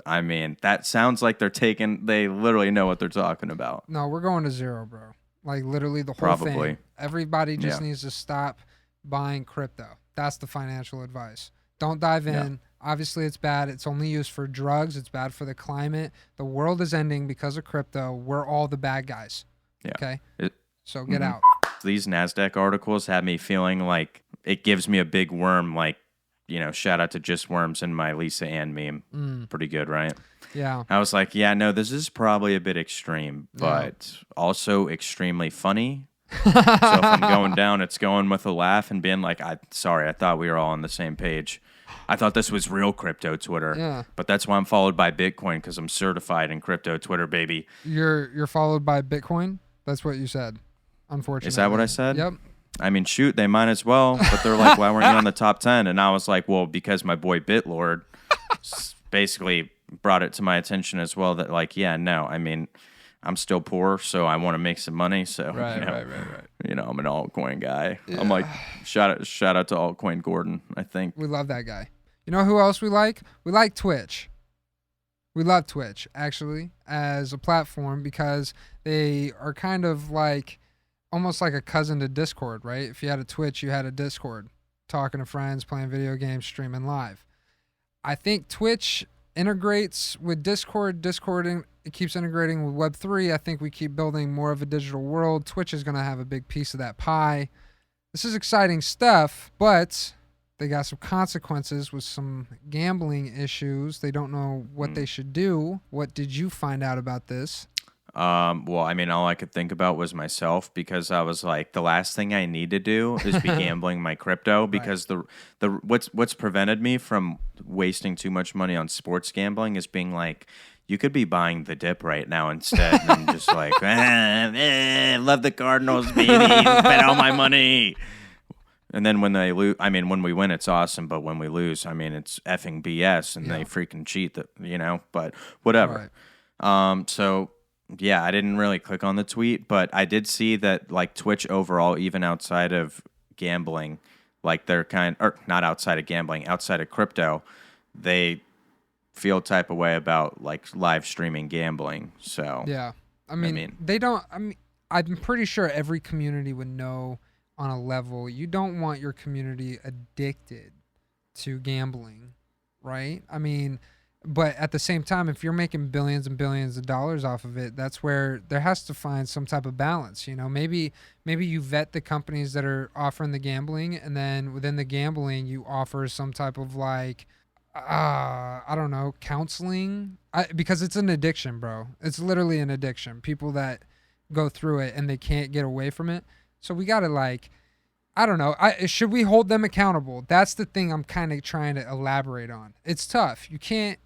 I mean, that sounds like they literally know what they're talking about. No, we're going to zero, bro. Like literally the whole Probably. thing. Everybody just Yeah. needs to stop buying crypto. That's the financial advice. Don't dive in. Yeah. Obviously, it's bad. It's only used for drugs. It's bad for the climate. The world is ending because of crypto. We're all the bad guys. Yeah. Okay? It- So get out. These Nasdaq articles have me feeling like it gives me a big worm, like, shout out to Just Worms and my Lisa Ann meme. Pretty good, right? Yeah. I was like, yeah, no, this is probably a bit extreme, but also extremely funny. So if I'm going down, it's going with a laugh and being like, I thought we were all on the same page. I thought this was real crypto Twitter. Yeah. But that's why I'm followed by Bitcoin, because I'm certified in crypto Twitter, baby. You're followed by Bitcoin? That's what you said. Unfortunately. Is that what I said? Yep. I mean, shoot, they might as well. But they're like, why weren't you on the top 10? And I was like, well, because my boy BitLord basically brought it to my attention as well that, like, yeah, no, I mean, I'm still poor, so I want to make some money. So, Right. I'm an altcoin guy. Yeah. I'm like, shout out to altcoin Gordon, I think. We love that guy. You know who else we like? We like Twitch. We love Twitch, actually, as a platform because they are kind of like almost like a cousin to Discord, right? If you had a Twitch, you had a Discord, talking to friends, playing video games, streaming live. I think Twitch integrates with Discord. It keeps integrating with Web3. I think we keep building more of a digital world. Twitch is going to have a big piece of that pie. This is exciting stuff, but they got some consequences with some gambling issues. They don't know what they should do. What did you find out about this? Well, I mean, all I could think about was myself because I was like, the last thing I need to do is be gambling my crypto because what's prevented me from wasting too much money on sports gambling is being like, you could be buying the dip right now instead. And I'm just like, love the Cardinals, baby. Bet all my money. And then when they lose, I mean, when we win, it's awesome. But when we lose, I mean, it's effing BS and they freaking cheat, but whatever. Right. So, yeah, I didn't really click on the tweet, but I did see that, like, Twitch overall, even outside of gambling, like, they're not outside of gambling, outside of crypto, they feel type of way about, like, live streaming gambling. So, yeah. I mean, they don't, I'm pretty sure every community would know on a level, you don't want your community addicted to gambling, right? I mean, but at the same time, if you're making billions and billions of dollars off of it, that's where there has to find some type of balance. Maybe you vet the companies that are offering the gambling, and then within the gambling, you offer some type of like, I don't know, counseling, because it's an addiction, bro. It's literally an addiction. People that go through it and they can't get away from it. So we gotta I don't know. Should we hold them accountable? That's the thing I'm kind of trying to elaborate on. It's tough. You can't.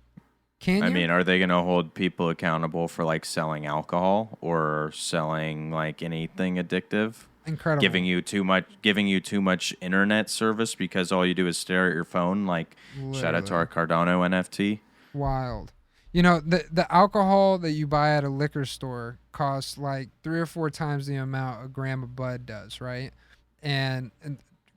Can you? I mean, are they going to hold people accountable for, like, selling alcohol or selling, like, anything addictive? Incredible. Giving you too much internet service because all you do is stare at your phone. Like, Literally. Shout out to our Cardano NFT. Wild. The alcohol that you buy at a liquor store costs like 3 or 4 times the amount a gram of bud does, right? And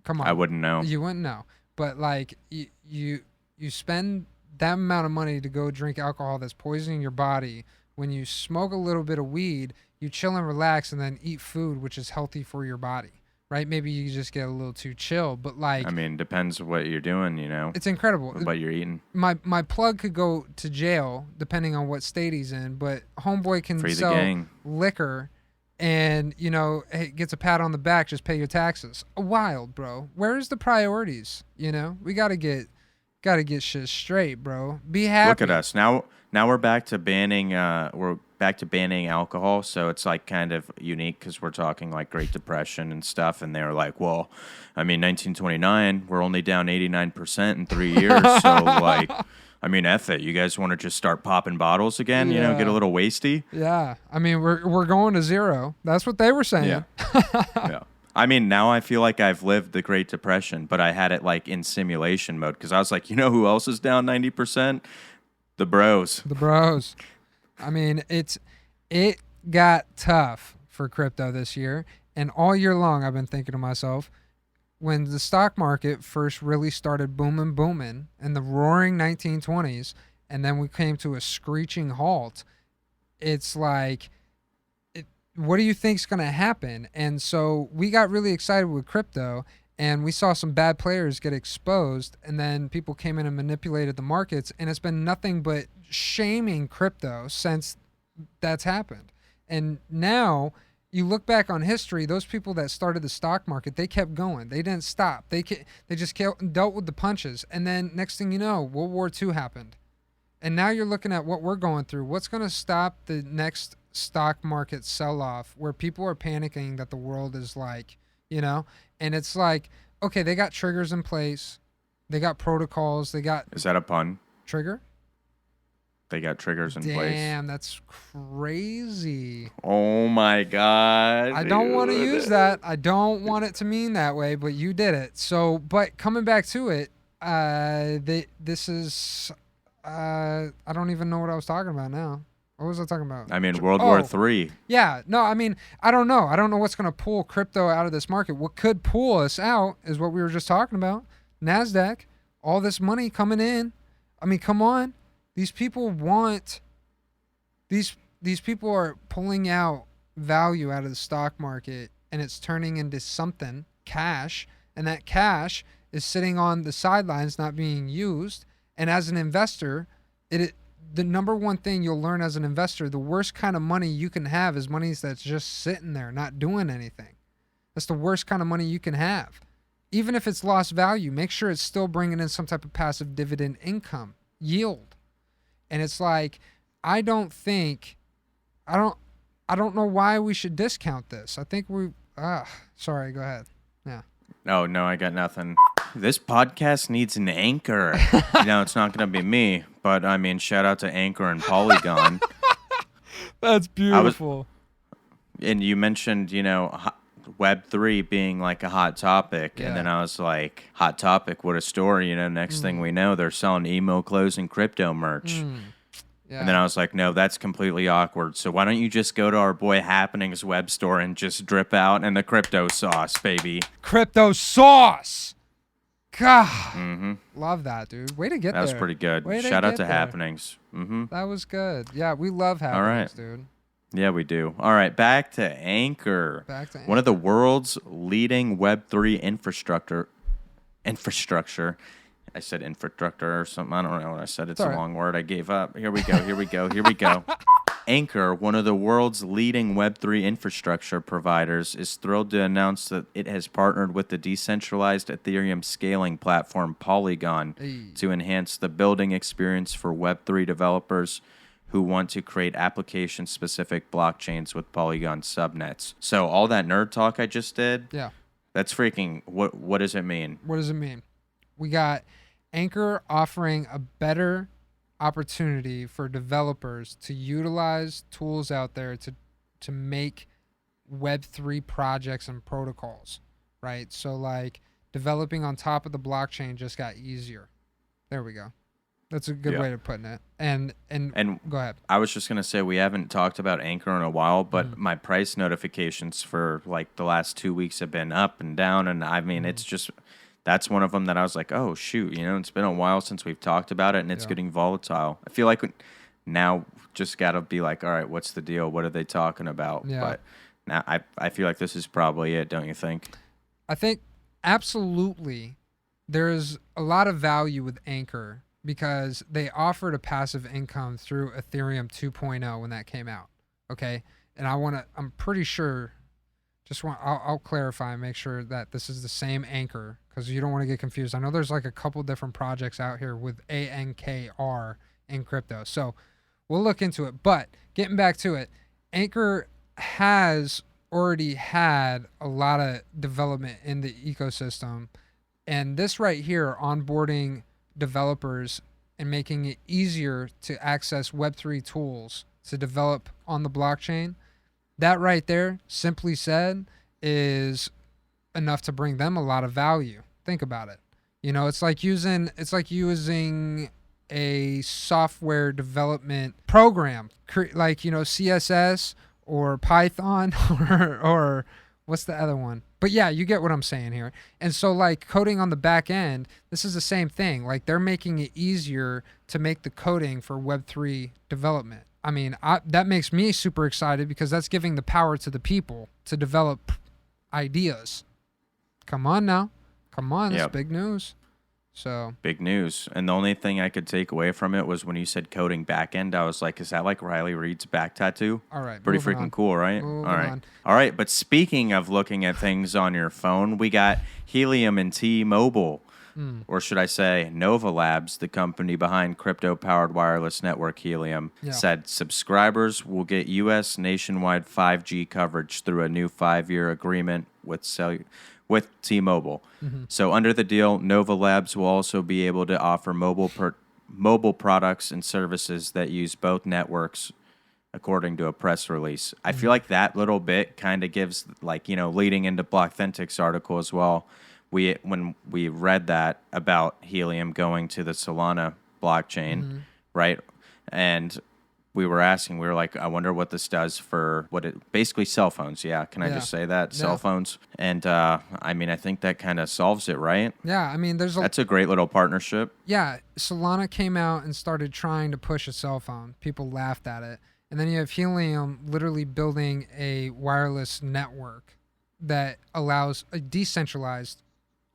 come on, I wouldn't know. You wouldn't know, but like you spend that amount of money to go drink alcohol that's poisoning your body. When you smoke a little bit of weed, you chill and relax, and then eat food which is healthy for your body, right? Maybe you just get a little too chill, but like, I mean, depends what you're doing, It's incredible. What you're eating. My plug could go to jail depending on what state he's in, but homeboy can sell liquor and, hey, gets a pat on the back, just pay your taxes. Wild, bro. Where's the priorities? We got to get shit straight, bro. Be happy. Look at us. Now we're back to banning alcohol, so it's like kind of unique because we're talking like Great Depression and stuff, and they were like, well, I mean, 1929, we're only down 89% in 3 years, so like, I mean, F it. You guys want to just start popping bottles again, get a little wasty? Yeah. I mean, we're going to zero. That's what they were saying. Yeah. Yeah. I mean, now I feel like I've lived the Great Depression, but I had it like in simulation mode because I was like, you know who else is down 90%? The bros. The bros. I mean, it got tough for crypto this year, and all year long I've been thinking to myself, when the stock market first really started booming in the roaring 1920s, and then we came to a screeching halt, it's like, what do you think's going to happen? And so we got really excited with crypto, and we saw some bad players get exposed, and then people came in and manipulated the markets, and it's been nothing but shaming crypto since that's happened. And now you look back on history, those people that started the stock market, they kept going. They didn't stop. They just dealt with the punches. And then next thing you know, World War II happened. And now you're looking at what we're going through. What's going to stop the next stock market sell-off where people are panicking that the world is like, and it's like, okay, they got triggers in place. They got protocols. They got... Is that a pun? Trigger? They got triggers in place. Damn, that's crazy. Oh my God. I don't want to use that. I don't want it to mean that way, but you did it. So, but coming back to it, this is, I don't even know what I was talking about now. What was I talking about? I mean, World War III. Yeah. No, I mean, I don't know. I don't know what's going to pull crypto out of this market. What could pull us out is what we were just talking about. Nasdaq, all this money coming in. I mean, come on. These people want, these people are pulling out value out of the stock market, and it's turning into something, cash, and that cash is sitting on the sidelines not being used. And as an investor, the number one thing you'll learn as an investor, the worst kind of money you can have is money that's just sitting there, not doing anything. That's the worst kind of money you can have. Even if it's lost value, make sure it's still bringing in some type of passive dividend income, yield. And it's like, I don't know why we should discount this. I think sorry, go ahead. Yeah. Oh, no, I got nothing. This podcast needs an anchor. It's not going to be me, but I mean, shout out to Ankr and Polygon. That's beautiful. And you mentioned, Web3 being like a hot topic. Yeah. And then I was like, hot topic, what a story. Next thing we know, they're selling emo clothes and crypto merch. Yeah. And then I was like, no, that's completely awkward. So why don't you just go to our boy Happenings web store and just drip out in the crypto sauce, baby. Crypto sauce. God. Mm-hmm. Love that, dude. Way to get there. That was pretty good. Shout out to Happenings. Mm-hmm. That was good. Yeah, we love Happenings, dude. Yeah, we do. All right, back to Ankr. One of the world's leading Web3 infrastructure. I said infrastructure or something. I don't know what I said. It's a long word. I gave up. Here we go. Ankr, one of the world's leading Web3 infrastructure providers, is thrilled to announce that it has partnered with the decentralized Ethereum scaling platform Polygon to enhance the building experience for Web3 developers who want to create application-specific blockchains with Polygon subnets. So all that nerd talk I just did, that's freaking, what does it mean? What does it mean? We got Ankr offering a better opportunity for developers to utilize tools out there to make Web3 projects and protocols, right? So like developing on top of the blockchain just got easier. There we go. That's a good way of putting it. And go ahead. I was just going to say we haven't talked about Ankr in a while, but my price notifications for like the last 2 weeks have been up and down. And I mean, it's just, that's one of them that I was like, oh, shoot, it's been a while since we've talked about it and it's getting volatile. I feel like now just got to be like, all right, what's the deal? What are they talking about? Yeah. But now I feel like this is probably it, don't you think? I think absolutely there's a lot of value with Ankr, because they offered a passive income through Ethereum 2.0 when that came out. Okay. And I'm pretty sure, I'll clarify and make sure that this is the same Ankr, because you don't want to get confused. I know there's like a couple different projects out here with ANKR in crypto. So we'll look into it. But getting back to it, Ankr has already had a lot of development in the ecosystem. And this right here, onboarding developers and making it easier to access Web3 tools to develop on the blockchain, that right there, simply said, is enough to bring them a lot of value. Think about it. You know, it's like using a software development program, like, you know, CSS or Python or what's the other one? But yeah, you get what I'm saying here. And so like coding on the back end, this is the same thing. Like they're making it easier to make the coding for Web3 development. I mean, that makes me super excited because that's giving the power to the people to develop ideas. Come on now. Come on, it's big news. So big news. And the only thing I could take away from it was when you said coding backend, I was like, is that like Riley Reid's back tattoo? All right. Pretty freaking on. cool, right? Moving All right. on. All right. But speaking of looking at things on your phone, we got Helium and T-Mobile, or should I say Nova Labs, the company behind crypto-powered wireless network Helium, said subscribers will get U.S. nationwide 5G coverage through a new 5-year agreement with T-Mobile. So under the deal, Nova Labs will also be able to offer mobile products and services that use both networks, according to a press release. I feel like that little bit kind of gives, like, you know, leading into Blockthentic's article as well. When we read that about Helium going to the Solana blockchain, right? And we were like, I wonder what this does for basically cell phones. Yeah. Can I just say that? Cell phones. And I mean, I think that kind of solves it, right? Yeah. I mean, that's a great little partnership. Yeah. Solana came out and started trying to push a cell phone. People laughed at it. And then you have Helium literally building a wireless network that allows a decentralized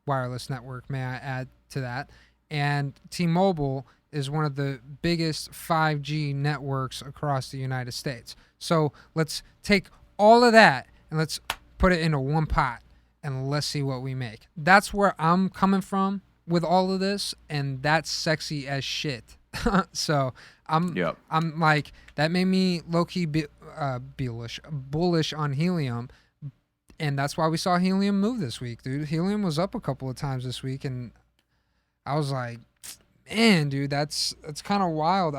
wireless network, may I add to that. And T-Mobile is one of the biggest 5G networks across the United States. So let's take all of that and let's put it into one pot and let's see what we make. That's where I'm coming from with all of this, and that's sexy as shit. So I'm like, that made me low-key bullish on Helium. And that's why we saw Helium move this week, dude. Helium was up a couple of times this week, and I was like, man, dude, that's kind of wild.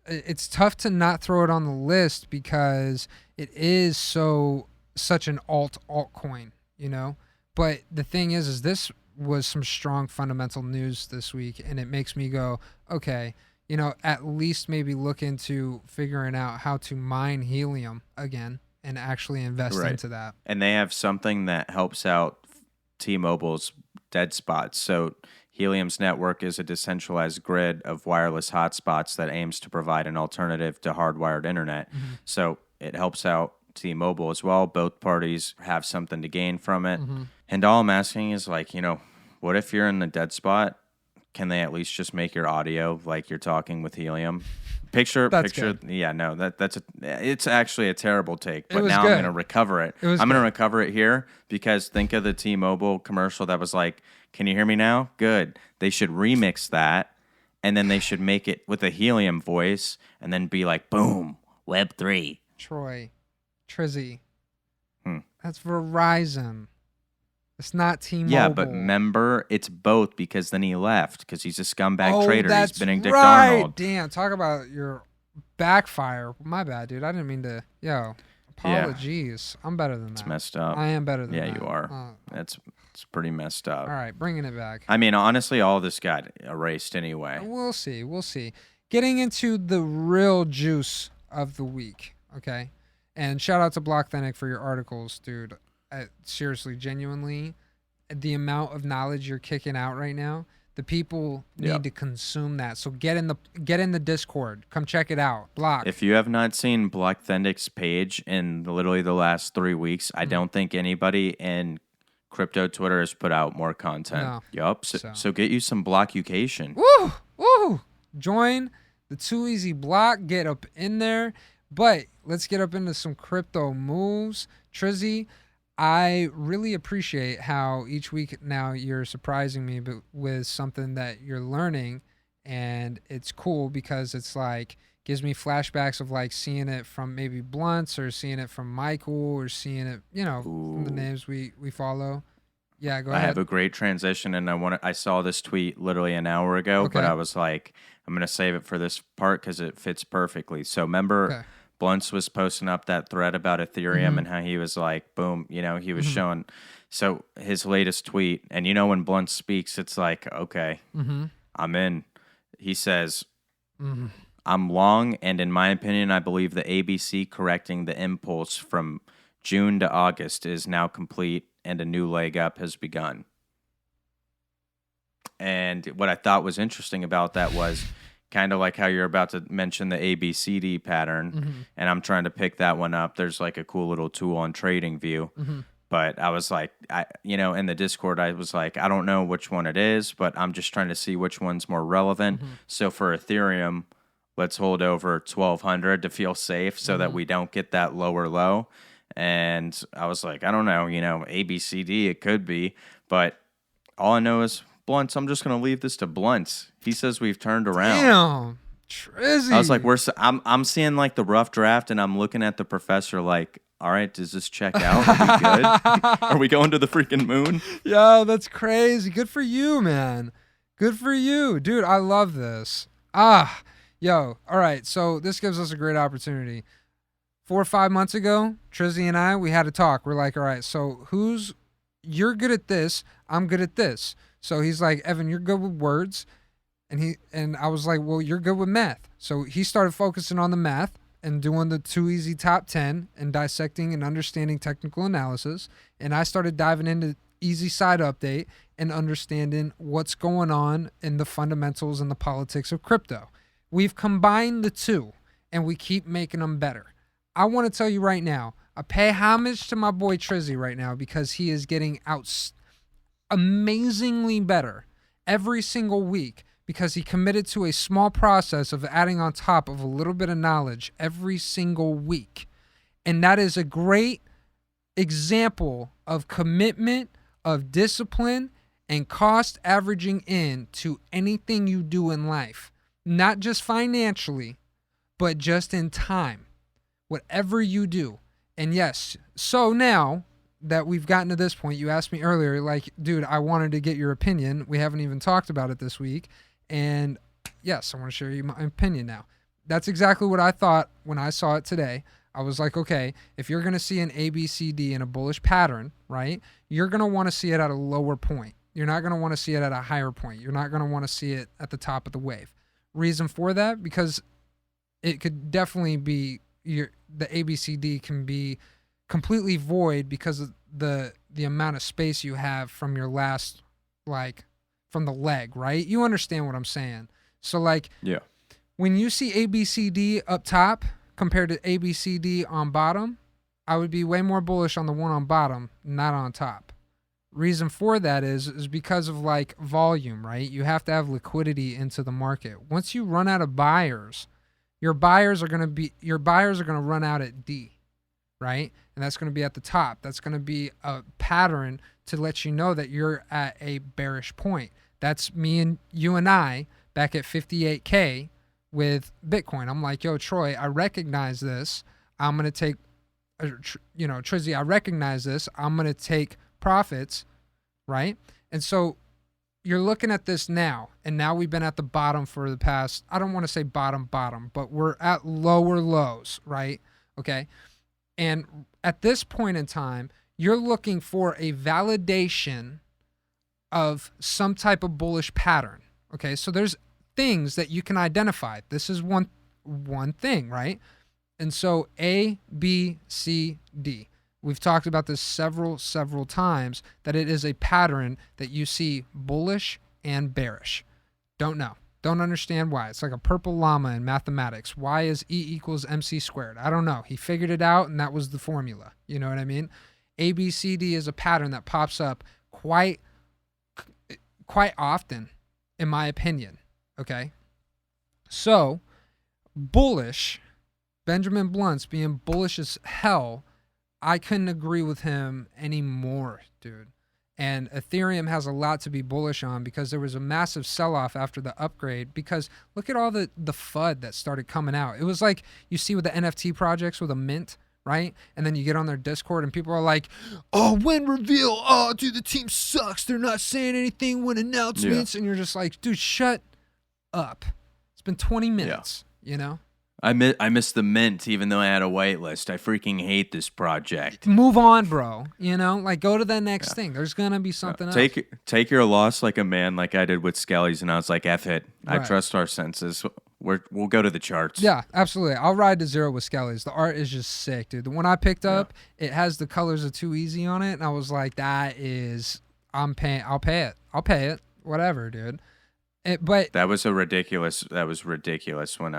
It's tough to not throw it on the list because it is such an altcoin, you know. But the thing is this was some strong fundamental news this week, and it makes me go, okay, you know, at least maybe look into figuring out how to mine Helium again and actually invest into that. And they have something that helps out T-Mobile's dead spots. So Helium's network is a decentralized grid of wireless hotspots that aims to provide an alternative to hardwired internet. So it helps out T-Mobile as well. Both parties have something to gain from it. And all I'm asking is, like, you know, what if you're in the dead spot? Can they at least just make your audio like you're talking with Helium? Picture. Good. Yeah, no, it's actually a terrible take, but now good. I'm going to recover it. I'm going to recover it here because think of the T-Mobile commercial that was like, can you hear me now? Good. They should remix that, and then they should make it with a Helium voice, and then be like, boom, Web3. Troy, Trizzy. That's Verizon. It's not T-Mobile. Yeah, but remember, it's both because then he left because he's a scumbag trader. That's he's Benedict right. Arnold. Damn, talk about your backfire. My bad, dude. I didn't mean to. Apologies. I'm better than that. It's messed up. I am better than that. Yeah, you are. It's pretty messed up. All right, bringing it back. I mean, honestly, all this got erased anyway. We'll see. Getting into the real juice of the week, okay? And shout out to Blockthentic for your articles, dude. Seriously, genuinely, the amount of knowledge you're kicking out right now, the people need to consume that. So get in the Discord. Come check it out. Block. If you have not seen Blockthentic's page in literally the last 3 weeks, I don't think anybody in crypto Twitter has put out more content. No. Yup. So get you some Blockucation. Woo! Join the Too Easy Block. Get up in there. But let's get up into some crypto moves. Trizzy, I really appreciate how each week now you're surprising me with something that you're learning, and it's cool because it's like gives me flashbacks of like seeing it from maybe Blunts or seeing it from Michael or seeing it, you know, from the names we follow. Yeah, go ahead. I have a great transition, and I saw this tweet literally an hour ago, but I was like, I'm going to save it for this part because it fits perfectly. So remember Blunts was posting up that thread about Ethereum and how he was like, boom, he was showing. So his latest tweet, and when Blunt speaks, it's like, okay, I'm in. He says, I'm long, and in my opinion, I believe the ABC correcting the impulse from June to August is now complete, and a new leg up has begun. And what I thought was interesting about that was kind of like how you're about to mention the ABCD pattern, and I'm trying to pick that one up. There's like a cool little tool on TradingView. But I was like, in the Discord, I was like, I don't know which one it is, but I'm just trying to see which one's more relevant. So for Ethereum, let's hold over 1,200 to feel safe so that we don't get that lower low. And I was like, I don't know, ABCD, it could be. But all I know is Blunts. I'm just going to leave this to Blunts. He says we've turned around. Damn. Trizzy. I was like, I'm seeing like the rough draft, and I'm looking at the professor like, all right, does this check out? Are we good? Are we going to the freaking moon? Yo, that's crazy. Good for you, man. Good for you. Dude, I love this. Yo, all right. So this gives us a great opportunity. 4 or 5 months ago, Trizzy and I, we had a talk. We're like, all right, so you're good at this, I'm good at this. So he's like, Evan, you're good with words. And I was like, well, you're good with math. So he started focusing on the math and doing the Too Easy Top 10 and dissecting and understanding technical analysis. And I started diving into Easy Side Update and understanding what's going on in the fundamentals and the politics of crypto. We've combined the two, and we keep making them better. I want to tell you right now, I pay homage to my boy Trizzy right now because he is getting amazingly better every single week, because he committed to a small process of adding on top of a little bit of knowledge every single week. And that is a great example of commitment, of discipline, and cost averaging in to anything you do in life. Not just financially, but just in time. Whatever you do. And yes, so now that we've gotten to this point, you asked me earlier, like, dude, I wanted to get your opinion. We haven't even talked about it this week. And yes, I want to share you my opinion now. That's exactly what I thought when I saw it today. I was like, okay, if you're going to see an ABCD in a bullish pattern, right, you're going to want to see it at a lower point. You're not going to want to see it at a higher point. You're not going to want to see it at the top of the wave. Reason for that, because it could definitely be the ABCD can be completely void because of the amount of space you have from your last, like, from the leg, right? You understand what I'm saying. So, like, yeah, when you see ABCD up top compared to ABCD on bottom, I would be way more bullish on the one on bottom, not on top. Reason for that is because of, like, volume, right? You have to have liquidity into the market. Once you run out of buyers, your buyers are going to run out at D, right? And that's going to be at the top. That's going to be a pattern to let you know that you're at a bearish point. That's me and you and I back at 58K with Bitcoin. I'm like, yo, Troy, I recognize this. I'm going to take, Trizzy, I recognize this. I'm going to take profits, right? And so you're looking at this now, and now we've been at the bottom for the past, I don't want to say bottom, but we're at lower lows, right? Okay. And at this point in time, you're looking for a validation of some type of bullish pattern. Okay. So there's things that you can identify. This is one thing, right? And so A, B, C, D. We've talked about this several times, that it is a pattern that you see bullish and bearish. Don't know. Don't understand why. It's like a purple llama in mathematics. Why is E equals MC squared? I don't know. He figured it out, and that was the formula. You know what I mean? ABCD is a pattern that pops up quite often, in my opinion. Okay? So, bullish, Benjamin Blunt's being bullish as hell, I couldn't agree with him anymore, dude. And Ethereum has a lot to be bullish on, because there was a massive sell-off after the upgrade, because look at all the FUD that started coming out. It was like you see with the NFT projects with a mint, right? And then you get on their Discord and people are like, oh, when reveal, oh, dude, the team sucks. They're not saying anything when announcements. Yeah. And you're just like, dude, shut up. It's been 20 minutes, you know? I miss the mint, even though I had a whitelist. I freaking hate this project. Move on, bro. You know, like go to the next thing. There's gonna be something else. Take your loss like a man, like I did with Skelly's, and I was like, F it. I Right. trust our senses. We'll go to the charts. Yeah, absolutely. I'll ride to zero with Skelly's. The art is just sick, dude. The one I picked up, it has the colors of Too Easy on it, and I was like, that is, I'll pay it. Whatever, dude. But that was ridiculous when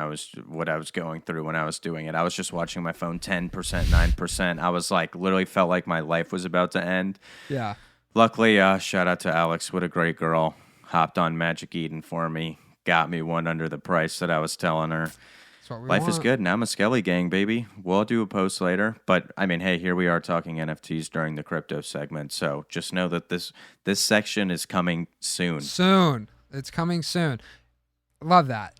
what I was going through when I was doing it. I was just watching my phone 10%, 9%. I was like, literally felt like my life was about to end. Yeah. Luckily, shout out to Alex. What a great girl. Hopped on Magic Eden for me. Got me one under the price that I was telling her. That's what we Life want. is good. Now I'm a Skelly gang, baby. We'll do a post later. But, I mean, hey, here we are talking NFTs during the crypto segment. So just know that this section is coming soon. It's coming soon. Love that.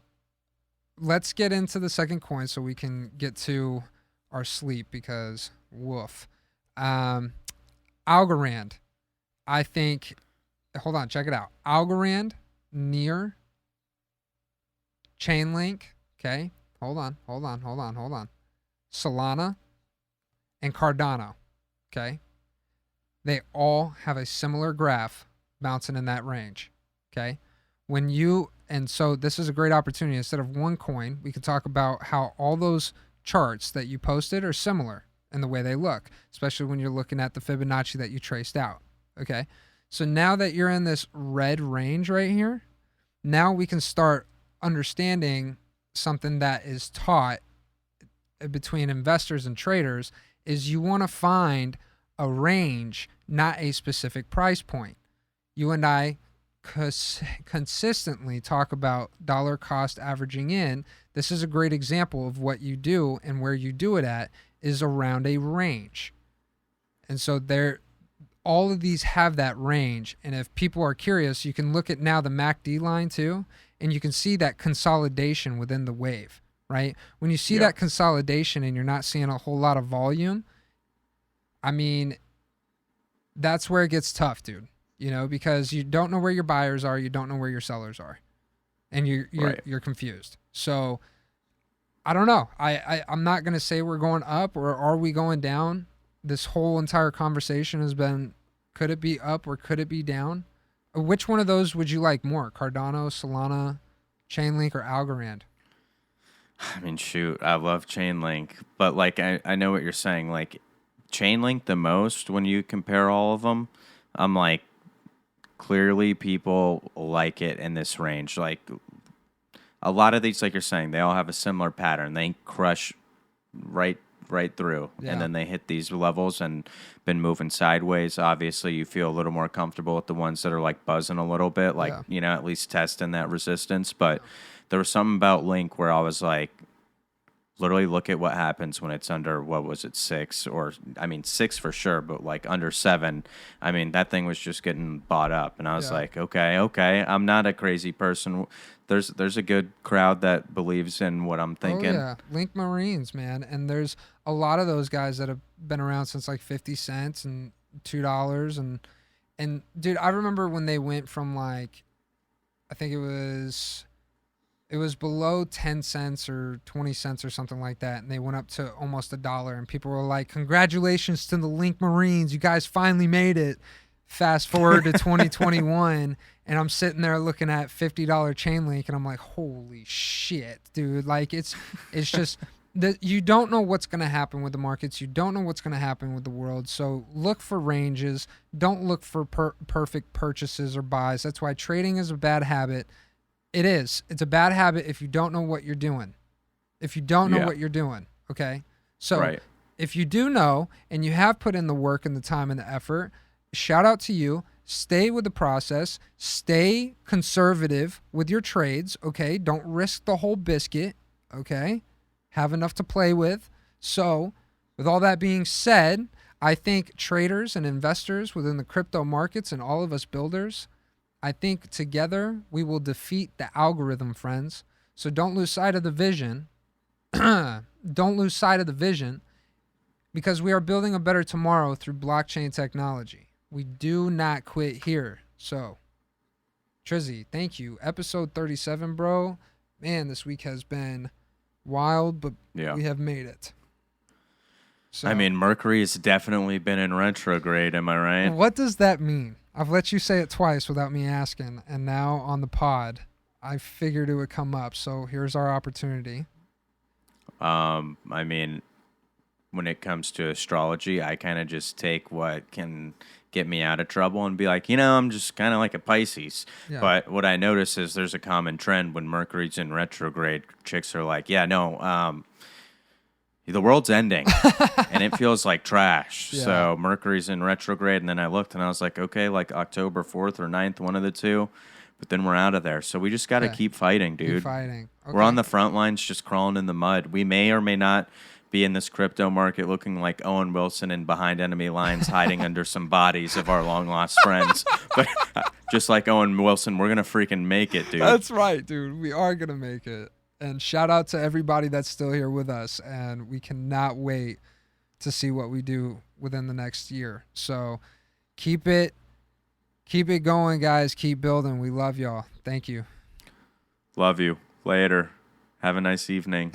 Let's get into the second coin so we can get to our sleep because woof. Algorand. I think, hold on, check it out. Algorand, Near, Chainlink, okay? Hold on. Solana and Cardano, okay? They all have a similar graph bouncing in that range, okay? And so this is a great opportunity. Instead of one coin, we could talk about how all those charts that you posted are similar in the way they look, especially when you're looking at the Fibonacci that you traced out, okay? So now that you're in this red range right here, now we can start understanding something that is taught between investors and traders is you want to find a range, not a specific price point. You and I consistently talk about dollar cost averaging in. This is a great example of what you do, and where you do it at is around a range. And so all of these have that range. And if people are curious, you can look at now the MACD line too, and you can see that consolidation within the wave, right? When you see that consolidation and you're not seeing a whole lot of volume, I mean, that's where it gets tough, dude. You know, because you don't know where your buyers are, you don't know where your sellers are, and you're confused. So I don't know. I'm not gonna say we're going up or are we going down. This whole entire conversation has been, could it be up or could it be down? Which one of those would you like more? Cardano, Solana, Chainlink, or Algorand? I mean, shoot, I love Chainlink, but like I know what you're saying. Like Chainlink the most when you compare all of them. I'm like, clearly people like it in this range. Like a lot of these, like you're saying, they all have a similar pattern. They crush right through, and then they hit these levels and been moving sideways. Obviously, you feel a little more comfortable with the ones that are like buzzing a little bit, like you know, at least testing that resistance. But there was something about Link where I was like, literally look at what happens when it's under, what was it, 6? Or, I mean, 6 for sure, but like under 7. I mean, that thing was just getting bought up. And I was like, okay, I'm not a crazy person. There's a good crowd that believes in what I'm thinking. Oh, yeah. Link Marines, man. And there's a lot of those guys that have been around since like 50 cents and $2. And dude, I remember when they went from like, I think it was below 10 cents or 20 cents or something like that. And they went up to almost $1. And people were like, congratulations to the Link Marines. You guys finally made it. Fast forward to 2021. And I'm sitting there looking at $50 Chainlink. And I'm like, holy shit, dude. Like it's just you don't know what's going to happen with the markets. You don't know what's going to happen with the world. So look for ranges. Don't look for perfect purchases or buys. That's why trading is a bad habit. It is. It's a bad habit if you don't know what you're doing. Okay? So if you do know and you have put in the work and the time and the effort, shout out to you. Stay with the process. Stay conservative with your trades, okay? Don't risk the whole biscuit, okay? Have enough to play with. So with all that being said, I think traders and investors within the crypto markets and all of us builders, I think together we will defeat the algorithm, friends. So don't lose sight of the vision. Don't lose sight of the vision, because we are building a better tomorrow through blockchain technology. We do not quit here. So, Trizzy, thank you. Episode 37, bro. Man, this week has been Wild, but Yeah. we have made it. So, I mean, Mercury's definitely been in retrograde. Am I right? what does that mean? I've let you say it twice without me asking, and now on the pod, I figured it would come up. So here's our opportunity. I mean, when it comes to astrology, I kind of just take what can get me out of trouble and be like, I'm just kind of like a Pisces. Yeah. But what I notice is there's a common trend when Mercury's in retrograde. Chicks are like, the world's ending, and it feels like trash. Yeah. So Mercury's in retrograde, and then I looked and I was like, okay, like October 4th or 9th, one of the two. But then we're out of there. So we just got to keep fighting, dude. Keep fighting. Okay. We're on the front lines just crawling in the mud. We may or may not be in this crypto market looking like Owen Wilson and behind enemy lines hiding under some bodies of our long-lost friends. But just like Owen Wilson, we're going to freaking make it, dude. That's right, dude. We are going to make it. And shout out to everybody that's still here with us. And we cannot wait to see what we do within the next year. So keep it going, guys. Keep building. We love y'all. Thank you. Love you. Later. Have a nice evening.